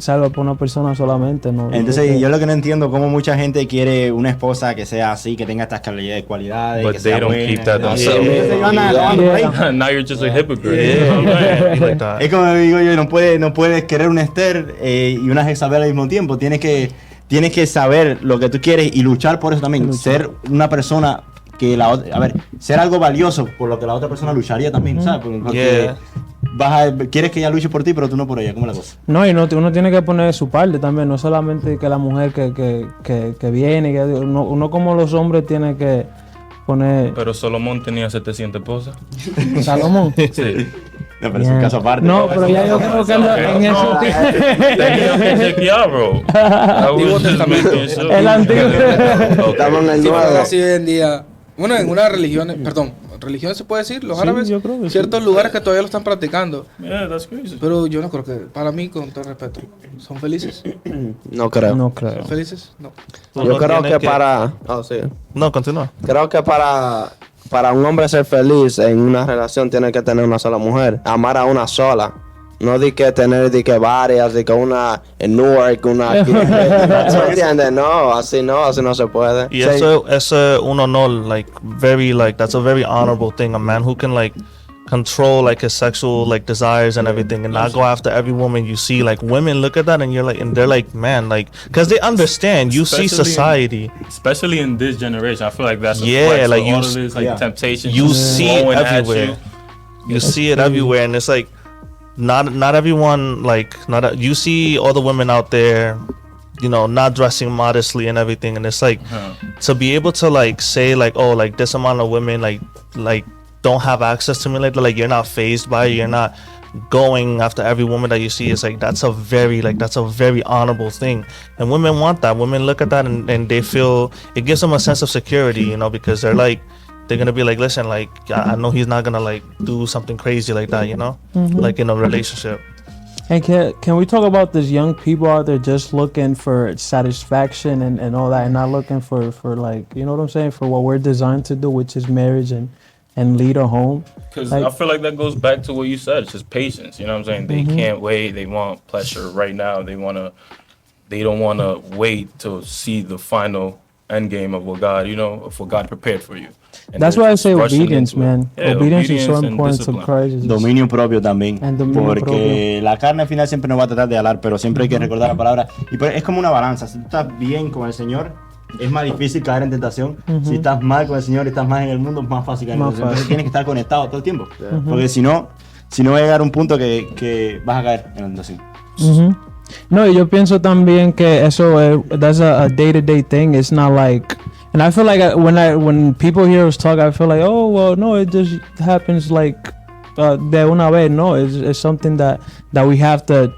salva por una persona solamente, ¿no? Entonces, yo lo que no entiendo cómo mucha gente quiere una esposa que sea así, que tenga estas cualidades, But que they sea don't buena. keep that Entonces, themselves. ellos andan acabando por ahí. Now you're just a hypocrite. Yeah, like that. Es como digo yo, no puedes querer una Esther y una Jezabel al mismo tiempo. Tienes que saber lo que tú quieres y luchar por eso también. Ser una persona que la otra, ser algo valioso por lo que la otra persona lucharía también, ¿sabes? Porque quieres que ella luche por ti, pero tú no por ella. ¿Cómo es la cosa? No, y uno tiene que poner su parte también, no solamente que la mujer que viene, uno como los hombres tiene que poner... Pero Solomón tenía 700 esposas. Salomón. Sí. No, pero es un caso aparte. No, pero ya yo creo que en eso... Tenía que chequear, bro. Antiguo Testamento. El antiguo. Estamos en el Sí, pero nuevo. así hoy en día. Bueno, en unas religiones, religiones se puede decir, los Sí, árabes, yo creo que sí. ciertos lugares que todavía lo están practicando. Yeah, that's crazy. Pero yo no creo que, para mí, con todo respeto, ¿son felices? No creo. No creo. ¿Son felices? No. Yo creo Tiene que para... sí. No, continúa. Creo que para un hombre ser feliz en una relación tiene que tener una sola mujer. Amar a una sola. No di que tener varias, di que una en Newark, una aquí. ¿Me entiendes? No, así no se puede. Y eso un honor, like that's a very honorable thing. A man who can like control like his sexual like desires and everything, and not go after every woman you see. Like women look at that and they're like, man, like, because they understand. You see society, Especially in this generation, I feel like that's a Yeah, flex. like So you all of this like temptation. you just see it blowing at everywhere. You see it everywhere, and it's like not everyone you see all the women out there, you know, not dressing modestly and everything, and it's like to be able to like say like, oh, like this amount of women like don't have access to me, like you're not fazed by it, you're not going after every woman that you see. It's like that's a very honorable thing, and women want that. Women look at that and they feel it gives them a sense of security, you know, because they're gonna be like, listen, like I know he's not gonna like do something crazy like that, you know, like in a relationship. And can we talk about these young people out there just looking for satisfaction and all that, and not looking for like, you know what I'm saying, for what we're designed to do, which is marriage and lead a home? Because I feel like that goes back to what you said. It's just patience. You know what I'm saying? They can't wait. They want pleasure right now. They don't want to wait to see the final end game of what God, you know, of what God prepared for you. And That's they're why I just say rushing obedience, into it. man. Yeah, Obedience is so and important to discipline. Christ. It's- Dominio propio también. And dominio Porque propio. la carne al final siempre nos va a tratar de jalar, pero siempre hay que recordar la palabra. Y pues, es como una balanza. Si tú estás bien con el Señor, es más difícil caer en tentación. Si estás mal con el Señor y estás más en el mundo, es más fácil caer en Más tentación. Entonces fácil. tienes que estar conectado todo el tiempo. Porque si no va a llegar un punto que vas a caer en la tentación. Mhm. No, yo pienso también que eso that's a day-to-day thing. It's not like, and I feel like when people hear us talk, I feel like, oh well, no, it just happens like de una vez. No, it's something that we have to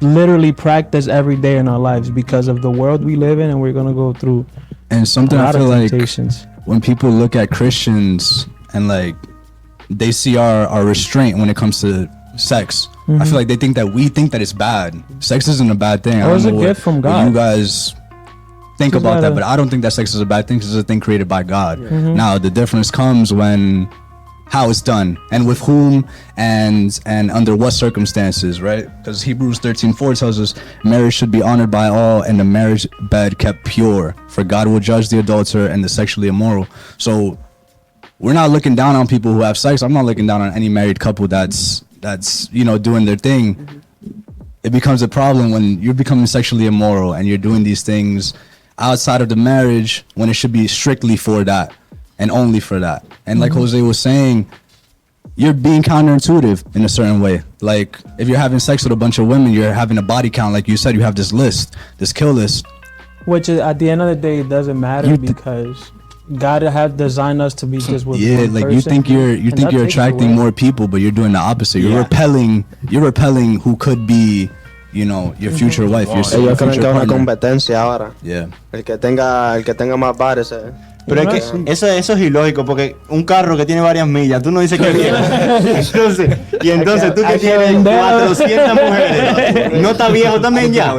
literally practice every day in our lives because of the world we live in, and we're gonna go through And a something I lot of feel like temptations. when people look at Christians and like they see our restraint when it comes to sex, I feel like they think that we think that it's bad. Sex isn't a bad thing. I Oh, don't it's a know gift from what God. you guys think It's about not that, a- but I don't think that sex is a bad thing because it's a thing created by God. Now the difference comes when how it's done and with whom and under what circumstances, right? Because Hebrews 13:4 tells us marriage should be honored by all and the marriage bed kept pure, for God will judge the adulterer and the sexually immoral. So we're not looking down on people who have sex. I'm not looking down on any married couple that's you know doing their thing. It becomes a problem when you're becoming sexually immoral and you're doing these things outside of the marriage when it should be strictly for that and only for that. And like Jose was saying, you're being counterintuitive in a certain way. Like if you're having sex with a bunch of women, you're having a body count. Like you said, you have this list, this kill list. Which at the end of the day, it doesn't matter You- because God had designed us to be just with Yeah, one like person. you think you're And that takes attracting away. more people, but you're doing the opposite. You're Yeah. repelling who could be, you know, your future wife, your Ellos creen future que es una partner. competencia ahora. Yeah. El que tenga más bares. Pero es que eso es ilógico, porque un carro que tiene varias millas, tú no dices que entonces tú que hay que tienes vender. 400 mujeres, no está viejo también ya.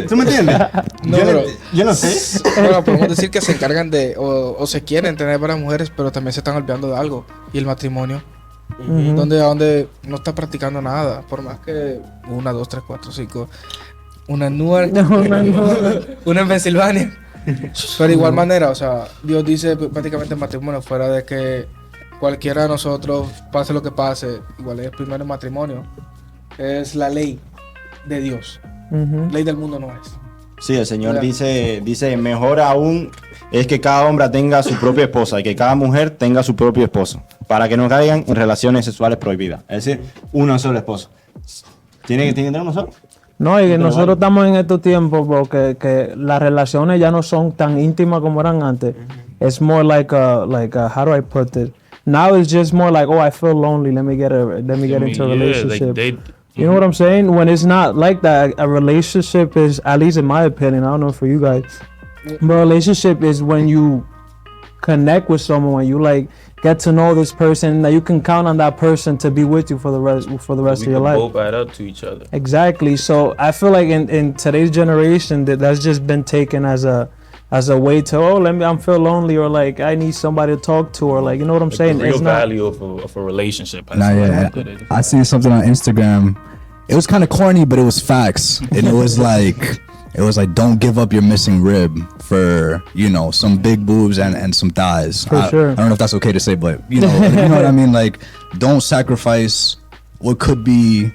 ¿Tú me entiendes? No, yo, pero- yo no sé. Bueno, podemos decir que se encargan de, o se quieren tener varias mujeres, pero también se están olvidando de algo. Y el matrimonio. Donde no está practicando nada. Por más que 1, 2, 3, 4, 5. Una en Newark, una en Pensilvania. Pero de igual manera, o sea, Dios dice prácticamente en matrimonio, fuera de que cualquiera de nosotros, pase lo que pase, igual es primero el matrimonio. Es la ley de Dios. Ley del mundo no es. Sí, el Señor Ya. dice, mejor aún es que cada hombre tenga su propia esposa y que cada mujer tenga su propio esposo, para que no caigan en relaciones sexuales prohibidas. Es decir, una sola esposa. Tiene que tener uno solo. No, y que Pero nosotros bueno. estamos en estos tiempos porque que las relaciones ya no son tan íntimas como eran antes. It's more like how do I put this? Now it's just more like, oh, I feel lonely. Let me get into a relationship. You know what I'm saying? When it's not like that, a relationship is, at least in my opinion, I don't know for you guys, but a relationship is when you connect with someone, when you like get to know this person, that you can count on that person to be with you for the rest we of your can life. both add up to each other. Exactly. So I feel like in today's generation that's just been taken as a way to, oh, I'm feel lonely, or like I need somebody to talk to, or like, you know what I'm saying? The real It's not. value of a relationship. Nah, yeah. I seen something on Instagram. It was kind of corny, but it was facts, and it was like don't give up your missing rib for, you know, some big boobs and some thighs. For sure. I don't know if that's okay to say, but you know what I mean. Like, don't sacrifice what could be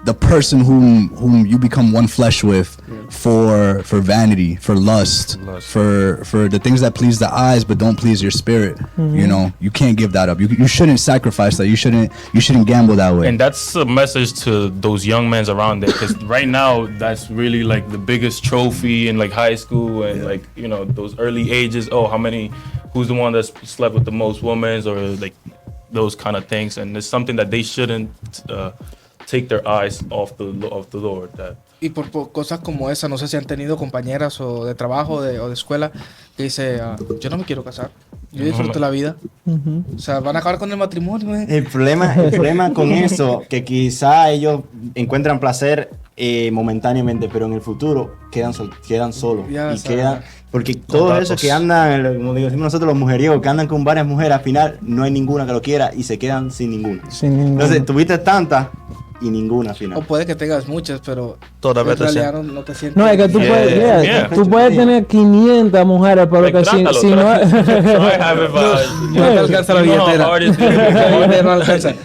the person whom you become one flesh with for vanity, for lust, for the things that please the eyes but don't please your spirit. You know, you can't give that up. You shouldn't sacrifice that. You shouldn't gamble that way. And that's a message to those young men around there, because right now that's really like the biggest trophy in like high school and like, you know, those early ages. Oh, who's the one that's slept with the most women, or like those kind of things. And it's something that they shouldn't take their eyes off the Lord. Y por cosas como esa, no sé si han tenido compañeras o de trabajo o de escuela que dice, yo no me quiero casar, yo disfruto la vida. O sea, van a acabar con el matrimonio. El problema con eso, que quizá ellos encuentran placer momentáneamente, pero en el futuro quedan solos. Ya, Y o sea, quedan, porque todos esos que andan, como decimos nosotros los mujeriegos, que andan con varias mujeres, al final no hay ninguna que lo quiera y se quedan sin ninguna. Sin ninguna. Entonces, tuviste tantas y ninguna al O final. puede que tengas muchas, pero Todavía en te realidad no te sientes. No, es que tú Yeah, puedes, yeah. tú puedes tener 500 mujeres, pero Like, que si trátalo, no So I have it No te alcanza la you know how billetera. hard it is. La billetera no alcanza.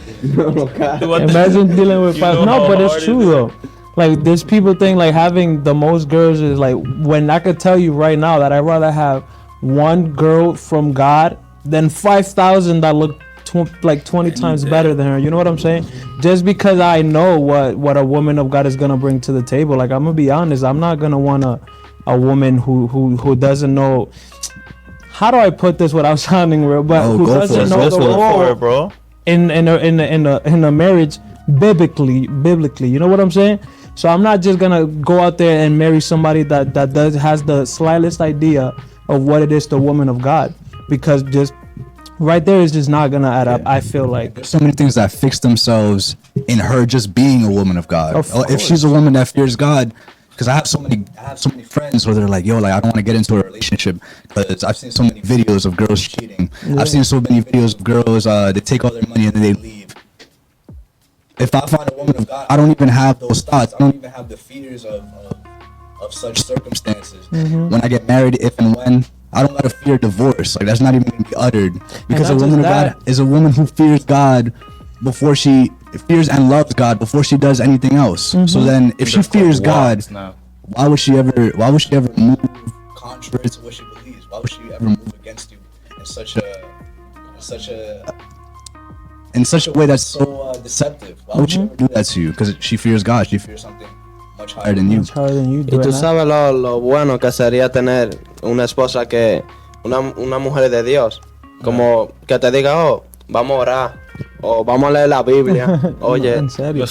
imagine dealing with You know five. No, how but it's hard it true is. though. Like there's people think like having the most girls is like, when I could tell you right now that I'd rather have one girl from God than 5,000 that look like 20 times better than her. You know what I'm saying? Just because I know what a woman of God is gonna bring to the table. Like I'm gonna be honest, I'm not gonna want a woman who doesn't know. How do I put this without sounding real? But Oh, who go for doesn't it. know Go the for it. Go for role it, bro. in a marriage biblically. You know what I'm saying? So I'm not just gonna go out there and marry somebody that has the slightest idea of what it is to a woman of God, because just right there is just not gonna add up. I feel like. So many things that fix themselves in her just being a woman of God. Of If she's a woman that fears God, because I have so many friends where they're like, yo, like I don't want to get into a relationship because I've seen so many videos of girls cheating. I've seen so many videos of girls they take all their money and then they leave. If I find a woman of God, I don't even have those thoughts. I don't even have the fears of such circumstances. When I get married, if and when, I don't gotta fear divorce. Like that's not even gonna be uttered, because a not woman of just God is a woman who fears God before she fears and loves God before she does anything else. So then, if she fears God, Now. why would she ever move contrary to what she believes? Why would she ever move against you in such a way that's so deceptive? Why would she ever do that to you? Because she fears God. She fears something much higher than you. Much harder than you do. Y tú and I- sabes lo bueno que sería tener una esposa que una mujer de Dios. Como que te diga, oh, vamos a orar. O vamos a leer la Biblia. Oye, En serio.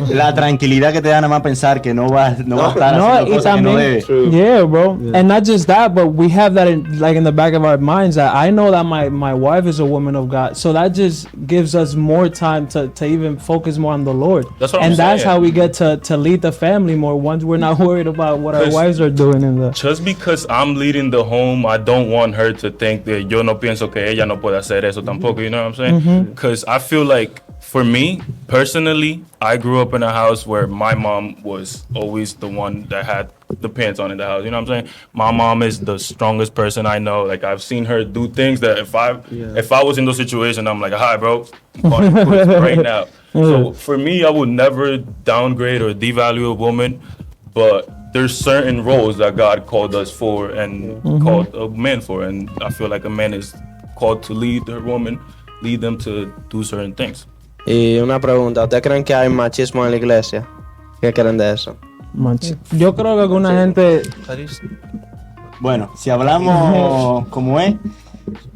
La tranquilidad que te da nada más pensar que no va a estar No, haciendo y cosas que no debe. también, yeah, bro. And not just that, but we have that in the back of our minds that I know that my wife is a woman of God, so that just gives us more time to even focus more on the Lord. That's what and I'm that's saying. how we get to lead the family more once we're not worried about what our 'Cause wives are doing in the. Just because I'm leading the home, I don't want her to think that yo no pienso que ella no puede hacer eso tampoco. You know what I'm saying? Because I feel like, for me personally, I grew up in a house where my mom was always the one that had the pants on in the house. You know what I'm saying? My mom is the strongest person I know. Like, I've seen her do things that if I was in those situations, I'm like, hi, bro, I'm calling you quits right now. So for me, I would never downgrade or devalue a woman, but there's certain roles that God called us for and called a man for, and I feel like a man is called to lead their woman, lead them to do certain things. y una pregunta, ¿ustedes creen que hay machismo en la iglesia? ¿Qué creen de eso? Yo creo que alguna gente. Bueno, si hablamos como es,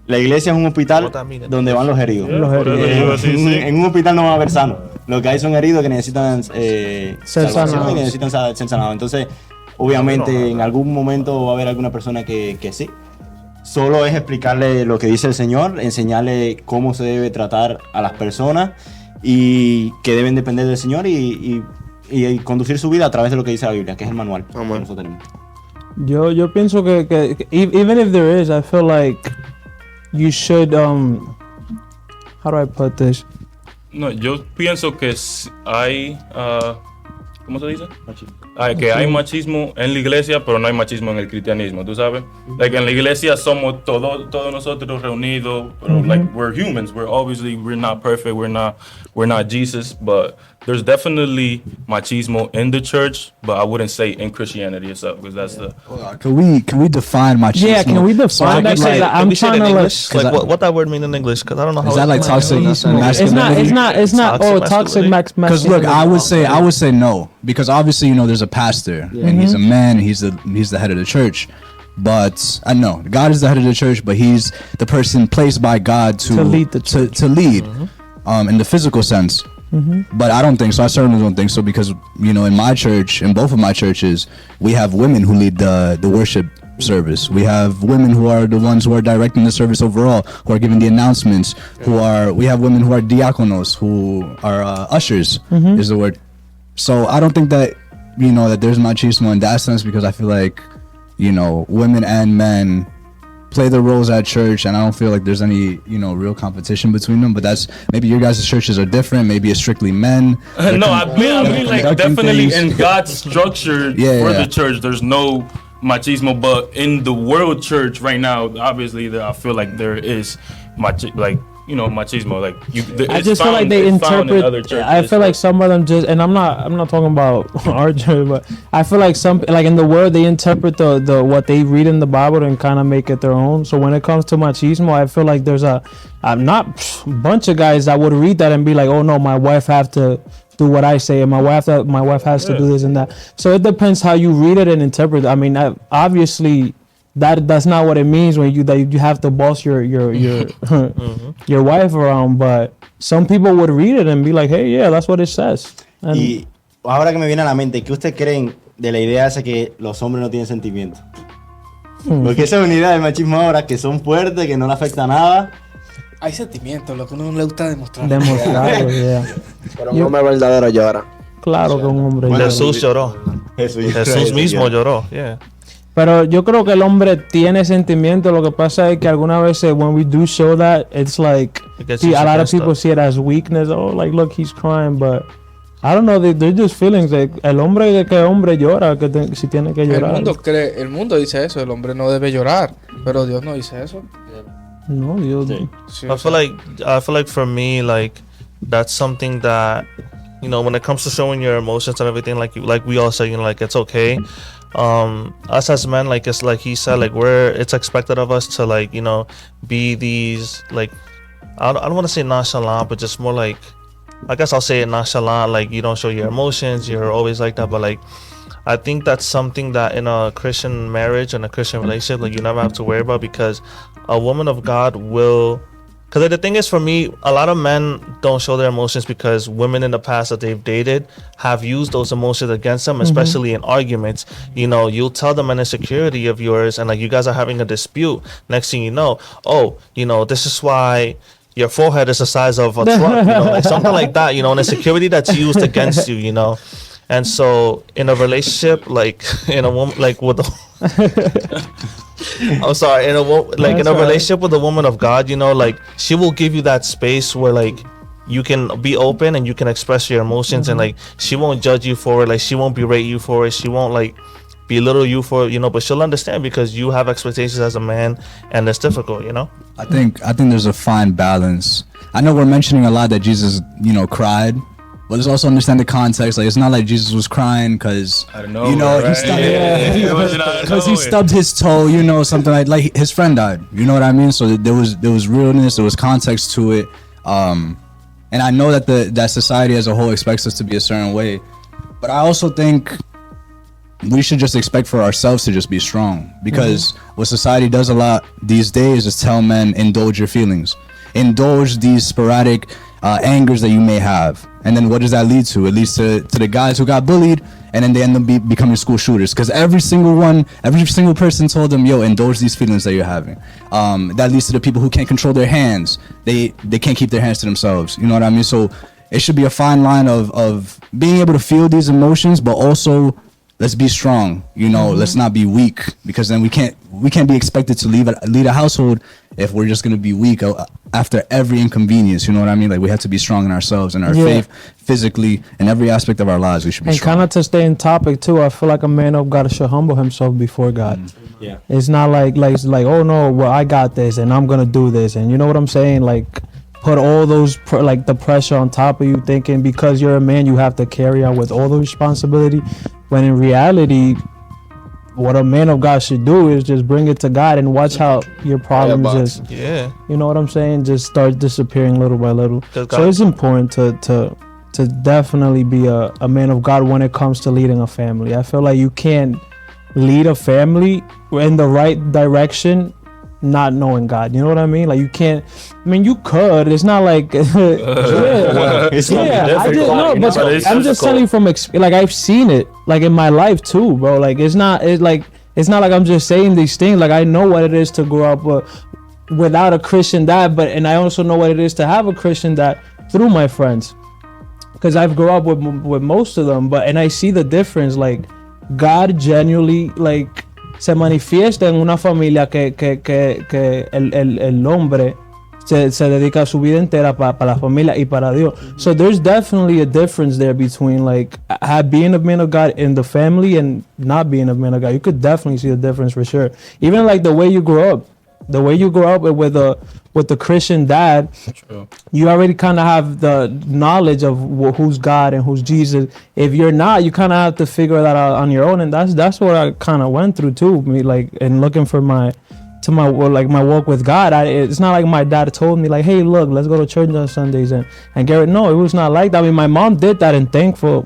la iglesia es un hospital donde van los heridos. En un hospital no va a haber sanos. Lo que hay son heridos que necesitan salvación sanados. y que necesitan ser sanados. Entonces, obviamente, en algún momento va a haber alguna persona que sí. Solo es explicarle lo que dice el Señor, enseñarle cómo se debe tratar a las personas y que deben depender del Señor y conducir su vida a través de lo que dice la Biblia, que es el manual que nosotros tenemos. Yo pienso que even if there is, I feel like you should how do I put this? No, yo pienso que hay, ¿cómo se dice? Que hay machismo en la iglesia, pero no hay machismo en el cristianismo, ¿tú sabes? Like, en la iglesia somos todos nosotros reunidos, pero like, we're humans. We're not perfect. We're not Jesus, but there's definitely machismo in the church, but I wouldn't say in Christianity itself, because that's the. Can we define machismo? Yeah, can we define that? Because I'm trying to English? Like, what that word mean in English? Because I don't know how. Is that like toxic masculinity? It's not. Oh, toxic masculinity? Because look, I would say no, because obviously there's a pastor and he's a man, he's the head of the church. But I know God is the head of the church, but he's the person placed by God to lead the church. to lead in the physical sense. But I don't think so. I certainly don't think so, because in my church, in both of my churches, we have women who lead the worship service. We have women who are the ones who are directing the service overall, who are giving the announcements. We have women who are diakonos, who are ushers, is the word. So I don't think that that there's machismo in that sense, because I feel like women and men play their roles at church, and I don't feel like there's any real competition between them. But that's maybe your guys' churches are different. Maybe it's strictly men. No, I mean like conducting definitely things. in God's structure for the church, there's no machismo, but in the world church right now, obviously I feel like there is machismo. Like I just feel like they interpret. I feel like some of them just, and I'm not talking about our church, but I feel like in the world they interpret the what they read in the Bible and kind of make it their own. So when it comes to machismo, I feel like there's a bunch of guys that would read that and be like, oh no, my wife have to do what I say, and my wife has to do this and that. So it depends how you read it and interpret it. I mean, obviously. That's not what it means when you have to boss your your wife around, but some people would read it and be like, hey, yeah, that's what it says. And Y ahora que me viene a la mente, ¿qué ustedes creen de la idea esa que los hombres no tienen sentimientos? Porque esa es una idea del machismo ahora, que son fuertes, que no le afecta nada. Hay sentimientos, lo que uno le gusta demostrar. demostrarlo, yeah. Pero un hombre verdadero llora. Claro que un hombre. Bueno, Jesús lloró. Jesús mismo lloró. Yeah. Pero yo creo que el hombre tiene sentimiento. Lo que pasa es que algunas veces when we do show that, it's like a lot of people see it as weakness. Oh, like look, he's crying, but I don't know. They're just feelings. Like, el hombre llora, si tiene que llorar. El mundo dice eso. El hombre no debe llorar, pero Dios no dice eso. No, Dios. Sí, I feel like for me, like that's something that when it comes to showing your emotions and everything, like we all say, like it's okay. Us as men, like it's like he said, like it's expected of us to like be these like I don't want to say nonchalant, but just more like, I guess I'll say it nonchalant, like you don't show your emotions, you're always like that, but like I think that's something that in a Christian marriage and a Christian relationship, like you never have to worry about, because a woman of God will. Because the thing is, for me, a lot of men don't show their emotions because women in the past that they've dated have used those emotions against them, especially in arguments. You know, you'll tell them an insecurity of yours, and like you guys are having a dispute. Next thing you know, oh, you know, this is why your forehead is the size of a truck, you know, like something like that. You know, an insecurity that's used against you. You know, and so in a relationship, like in a woman, like with I'm sorry, in a relationship with a woman of God, you know, like she will give you that space where like you can be open and you can express your emotions, and like she won't judge you for it, like she won't berate you for it, she won't like belittle you for it, you know, but she'll understand because you have expectations as a man, and it's difficult, you know. I think there's a fine balance. I know we're mentioning a lot that Jesus, you know, cried. But let's also understand the context. Like, it's not like Jesus was crying because, you know, right? because he stubbed his toe, you know, something like his friend died. You know what I mean? So there was realness, there was context to it. And I know that that society as a whole expects us to be a certain way. But I also think we should just expect for ourselves to just be strong. Because what society does a lot these days is tell men, indulge your feelings. Indulge these sporadic angers that you may have. And then what does that lead to? It leads to the guys who got bullied, and then they end up becoming school shooters. Because every single person told them, yo, indulge these feelings that you're having. That leads to the people who can't control their hands. They can't keep their hands to themselves. You know what I mean? So it should be a fine line of being able to feel these emotions, but also let's be strong. You know, let's not be weak, because then we can't be expected to lead a household if we're just gonna be weak after every inconvenience. You know what I mean? Like, we have to be strong in ourselves and our faith, physically, in every aspect of our lives. We should be and strong. kind of to stay in topic too, I feel like a man of God should humble himself before God. Yeah. It's not like it's like, oh no, well, I got this and I'm gonna do this, and you know what I'm saying? Like, put all those like the pressure on top of you, thinking because you're a man you have to carry on with all the responsibility, when in reality what a man of God should do is just bring it to God and watch how your problems just, you know what I'm saying, just start disappearing little by little. So it's important to definitely be a man of God when it comes to leading a family. I feel like you can't lead a family in the right direction not knowing God. You know what I mean? Like, you can't, I mean, you could, it's not like It's I'm just telling you from like, I've seen it like in my life too, bro. Like, it's not like I'm just saying these things. Like, I know what it is to grow up without a Christian dad, and I also know what it is to have a Christian dad through my friends, because I've grown up with most of them, and I see the difference. Like, God genuinely, like, se manifiesta en una familia que el hombre se dedica su vida entera para la familia y para Dios. So there's definitely a difference there between like being a man of God in the family and not being a man of God. You could definitely see the difference for sure. Even like the way you grow up with the Christian dad, True. You already kind of have the knowledge of who's God and who's Jesus. If you're not, you kind of have to figure that out on your own, and that's what I kind of went through too. Me, like, and looking for my walk with God. It's not like my dad told me like, hey, look, let's go to church on Sundays and Garrett. No, it was not like that. I mean, my mom did that, and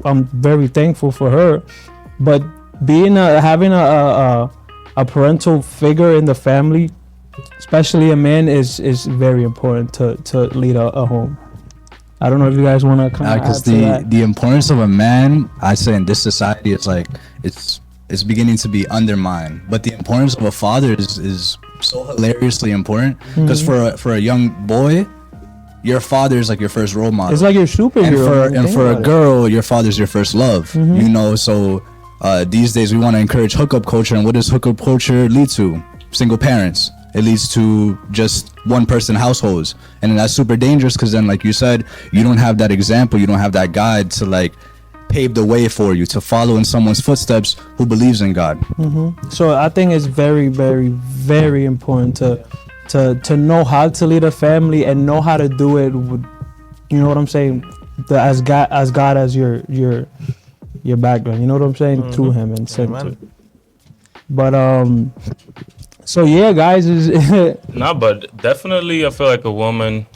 I'm very thankful for her. But having a parental figure in the family, especially a man, is very important to lead a home. I don't know if you guys want to come. Because the importance of a man, I say, in this society, it's like it's beginning to be undermined. But the importance of a father is so hilariously important, because for a young boy, your father is like your first role model. It's like your superhero. And for a girl, your father's your first love. You know, so these days we want to encourage hookup culture, and what does hookup culture lead to? Single parents. It leads to just one person households, and that's super dangerous, because then, like you said, you don't have that example, you don't have that guide to like pave the way for you to follow in someone's footsteps who believes in God. So I think it's very, very, very important to know how to lead a family and know how to do it with, you know what I'm saying, as God as your background. You know what I'm saying, through Him and center. But So yeah, guys, No, but definitely I feel like a woman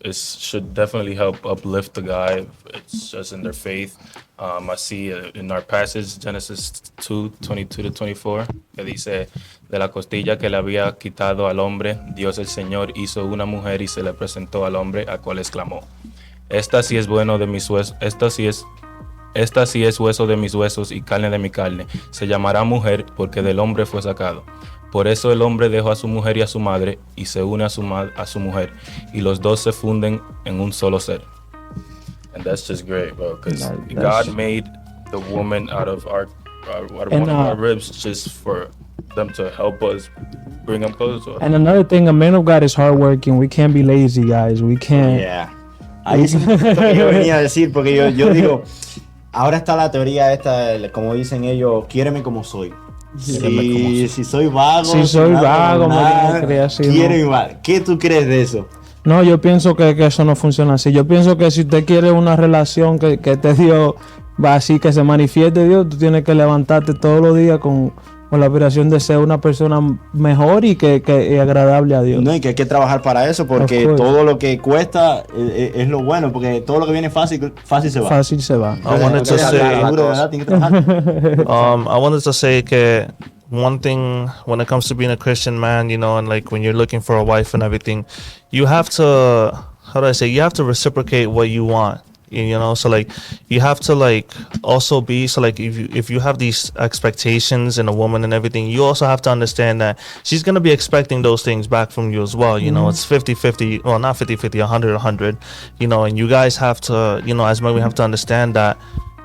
should definitely help uplift the guy. It's just in their faith. I see in our passage, Genesis 2:22-24, que dice, de la costilla que le había quitado al hombre, Dios el Señor hizo una mujer y se le presentó al hombre, a cual exclamó, esta sí es bueno de mis huesos, esta sí es hueso de mis huesos y carne de mi carne. Se llamará mujer porque del hombre fue sacado. Por eso el hombre dejó a su mujer y a su madre y se une a su mujer. Y los dos se funden en un solo ser. And that's just great, bro. Because God made the woman out of one of our ribs just for them to help us bring them closer to us. And another thing, a man of God is hardworking. We can't be lazy, guys. We can't. Yeah. Ahí es lo que yo venía a decir, porque yo digo, ahora está la teoría esta, como dicen ellos, quiéreme como soy. Si soy vago, Si soy vago, me nada, tiene que creer así, quiéreme ¿no? igual. ¿Qué tú crees de eso? No, yo pienso que eso no funciona así. Yo pienso que si usted quiere una relación que te dio, va así, que se manifieste Dios, tú tienes que levantarte todos los días con la aspiración de ser una persona mejor y que agradable a Dios. No, y que hay que trabajar para eso, porque Of course. todo lo que cuesta es lo bueno, porque todo lo que viene fácil se va. Fácil se va. I wanted to say, Seguro, ¿verdad? Tienes que trabajar. I wanted to say que one thing when it comes to being a Christian man, you know, and like when you're looking for a wife and everything, you have to, how do I say, you have to reciprocate what you want. You know, so like you have to like also be, so like if you have these expectations in a woman and everything, you also have to understand that she's going to be expecting those things back from you as well. You know, it's 50-50, well, not 50-50, 100-100, you know, and you guys have to, you know, as men, we have to understand that,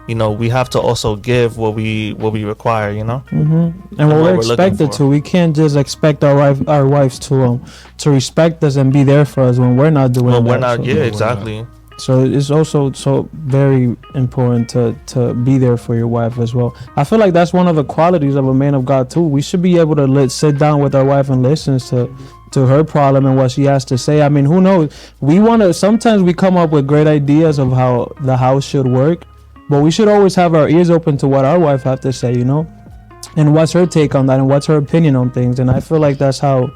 you know, we have to also give what we require, you know. And what we're we're looking expected for. to. We can't just expect our wives to respect us and be there for us when we're not doing Well, that. we're not, So- yeah, exactly. So it's also so very important to be there for your wife as well. I feel like that's one of the qualities of a man of God too. We should be able to sit down with our wife and listen to her problem and what she has to say. I mean, who knows? Sometimes we come up with great ideas of how the house should work, but we should always have our ears open to what our wife have to say, you know? And what's her take on that and what's her opinion on things. And I feel like that's how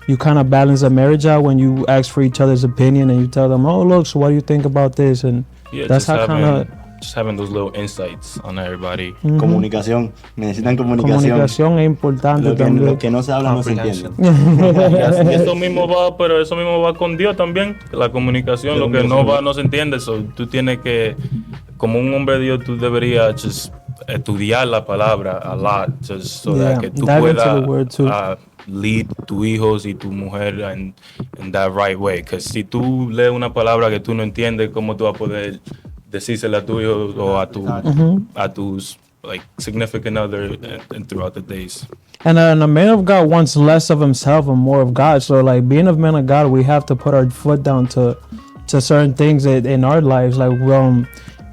you kind of balance a marriage out, when you ask for each other's opinion and you tell them, oh, look, so what do you think about this? And Yeah, that's how just having those little insights on everybody. Comunicación. Necesitan comunicación. comunicación es importante Lo también. que no se habla no se entiende. Y eso mismo va con Dios también. La comunicación, lo que no va no se entiende. So, tú tienes que, como un hombre de Dios, tú deberías just estudiar la palabra a lot, just so Yeah, that que tú dive into puedas the word too. lead tus hijos y tu mujer in that right way. Because si tú lees una palabra que tú no entiendes, ¿cómo tú vas a poder decírsela a tu hijo o a tus like significant other and throughout the days? And a man of God wants less of himself and more of God. So like being a man of God, we have to put our foot down to certain things in our lives. Like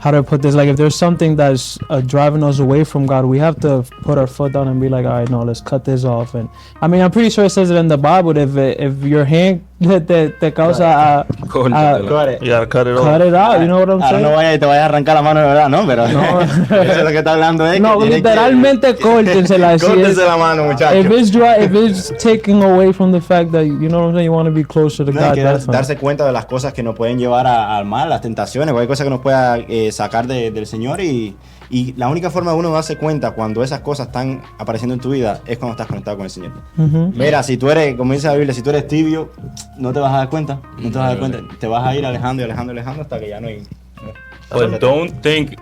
how do I put this? Like if there's something that's driving us away from God, we have to put our foot down and be like, all right, no, let's cut this off. And I mean, I'm pretty sure it says it in the Bible that if your hand te causa Córtatela. You gotta cut it cut off. it out. You know what I'm Ahora saying? no vaya y te vaya a arrancar la mano de verdad, ¿no? Pero eso es lo que está hablando es No, que tiene literalmente que... córtensela. Si Córtense la mano, muchachos. if it's taking away from the fact that, you know what I'm saying, you want to be closer to No, hay God. que definitely. darse cuenta de las cosas que nos pueden llevar al mal, las tentaciones, cualquier cosa que nos pueda sacar del Señor y la única forma de uno darse cuenta cuando esas cosas están apareciendo en tu vida es cuando estás conectado con el Señor. Mira, si tú eres, como dice la Biblia, si tú eres tibio, no te vas a dar cuenta, te vas a ir alejando hasta que ya no hay... But don't think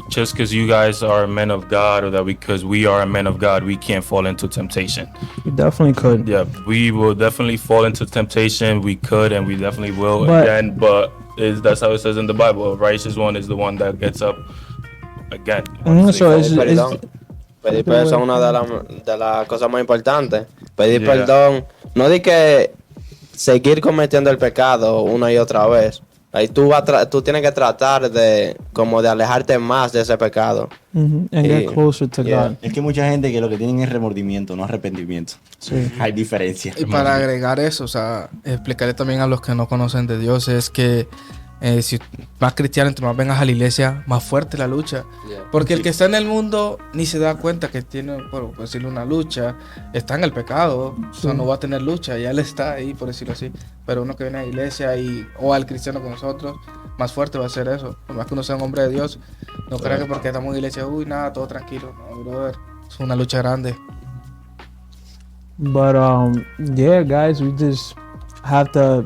just because you guys are men of God or that because we are a men of God, we can't fall into temptation. You definitely could. Yeah, we will definitely fall into temptation. We could and we definitely will But- again, but that's how it says in the Bible. A righteous one is the one that gets up again. So it's, Perdón. Pedir perdón es una de las cosas más importantes. Pedir Yeah. perdón, no di que seguir cometiendo el pecado una y otra vez. Ahí tú tienes que tratar de como de alejarte más de ese pecado. and get closer to Yeah. God. Es que mucha gente que lo que tienen es remordimiento, no arrepentimiento. Sí. Hay diferencia. Y para agregar eso, o sea, explicarle también a los que no conocen de Dios es que Si más cristiano, entre más vengas a la iglesia, más fuerte la lucha. Porque el que está en el mundo ni se da cuenta que tiene, por decirlo, una lucha, está en el pecado, o sea, no va a tener lucha, ya él está ahí, por decirlo así. Pero uno que viene a la iglesia o al cristiano con nosotros, más fuerte va a ser eso. Por más que uno sea un hombre de Dios, no crea que porque estamos en la iglesia, nada, todo tranquilo. No, brother, es una lucha grande. But yeah, guys, we just have to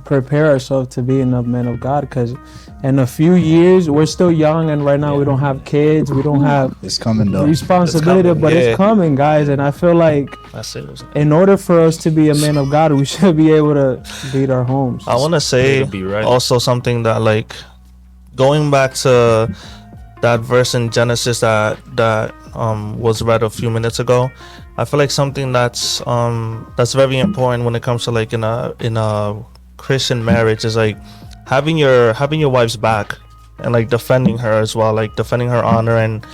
prepare ourselves to be enough men of God, because in a few years, we're still young, and right now we don't have kids, we don't have It's coming though. responsibility, It's coming, but yeah. it's coming, guys. And I feel like That's it. in order for us to be a man of God, we should be able to lead our homes. I want to say You'll be right. also something that, like, going back to that verse in Genesis that was read a few minutes ago. I feel like something that's very important when it comes to, like, in a Christian marriage is like having your wife's back and like defending her as well, like defending her honor and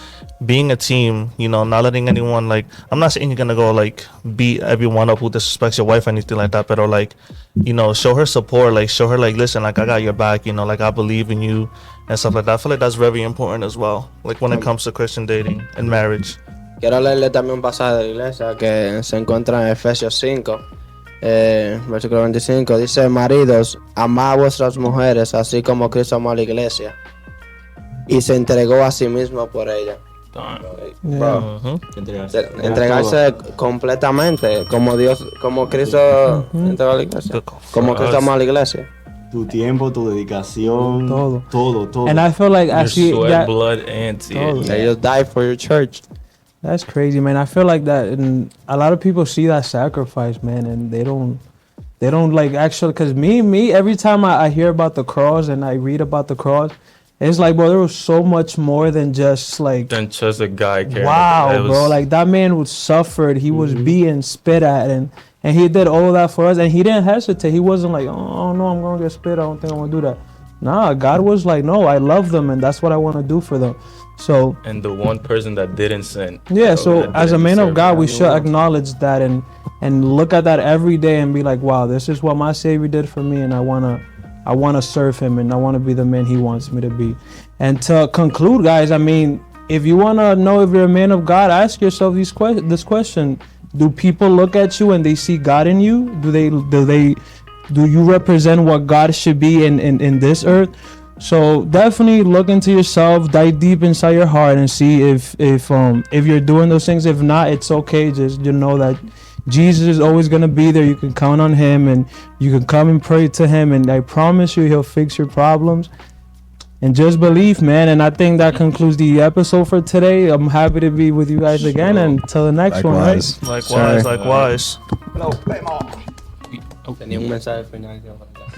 being a team, you know, not letting anyone, like, I'm not saying you're gonna go like beat everyone up who disrespects your wife or anything like that, but like, you know, show her support, like show her like, listen, like I got your back, you know, like I believe in you and stuff like that. I feel like that's very important as well, like when it comes to Christian dating and marriage. Quiero leerle también un pasaje de la iglesia que se encuentra en Efesios 5, versículo 25. Dice: maridos, amad a vuestras mujeres, así como Cristo amó a la iglesia y se entregó a sí mismo por ella. Bro, entregarse completamente, como Dios, como Cristo entregó a la iglesia, como Cristo amó a la iglesia. Tu tiempo, tu dedicación, Todo. todo. And I feel like Your actually sweat, that, blood, and tears. They just died for your church. that's crazy, man. I feel like that, and a lot of people see that sacrifice, man, and they don't like actually, because me every time I hear about the cross and I read about the cross, it's like, bro, there was so much more than just like, Than just a guy carrying. wow, it was, bro, like that man was suffered, he was being spit at, and he did all that for us, and he didn't hesitate. He wasn't like, oh no, I'm gonna get spit, I don't think I'm gonna do that. Nah, God was like, no, I love them, and that's what I want to do for them. So and the one person that didn't sin. yeah, so that as a didn't man of deserve God, it. we should acknowledge that and look at that every day and be like, wow, this is what my Savior did for me, and I wanna serve Him, and I wanna be the man He wants me to be. And to conclude, guys, I mean, if you wanna know if you're a man of God, ask yourself this question: do people look at you and they see God in you? Do you represent what God should be in this earth? So definitely look into yourself, dive deep inside your heart, and see if you're doing those things. If not, it's okay. Just know that Jesus is always gonna be there. You can count on Him, and you can come and pray to Him, and I promise you, He'll fix your problems. And just believe, man. And I think that concludes the episode for today. I'm happy to be with you guys again, and until the next one, right? Likewise. Likewise. Tenía un mensaje final.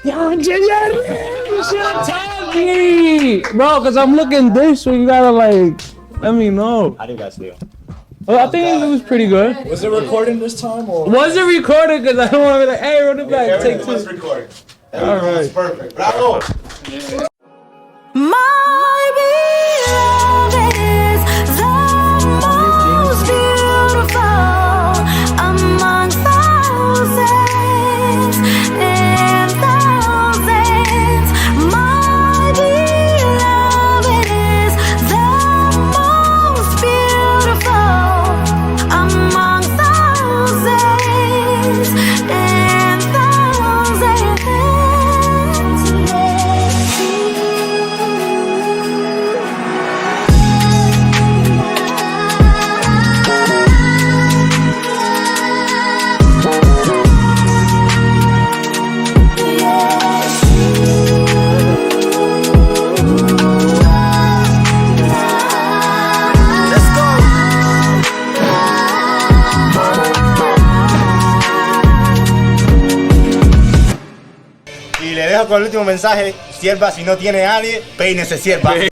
You should tell me, bro, because I'm looking this, so you gotta like let me know. How do you guys feel? Well, I think it was pretty good. Was it recording this time or? Was it recorded? Because I don't want to be like, hey, run it back, take two. recording. All right. Perfect. Bravo. My beloved is the most beautiful among thousands and thousands. My beloved is the most beautiful among thousands and thousands. Y le dejo con el último mensaje: sierva, si no tiene nadie, peínese, sierva.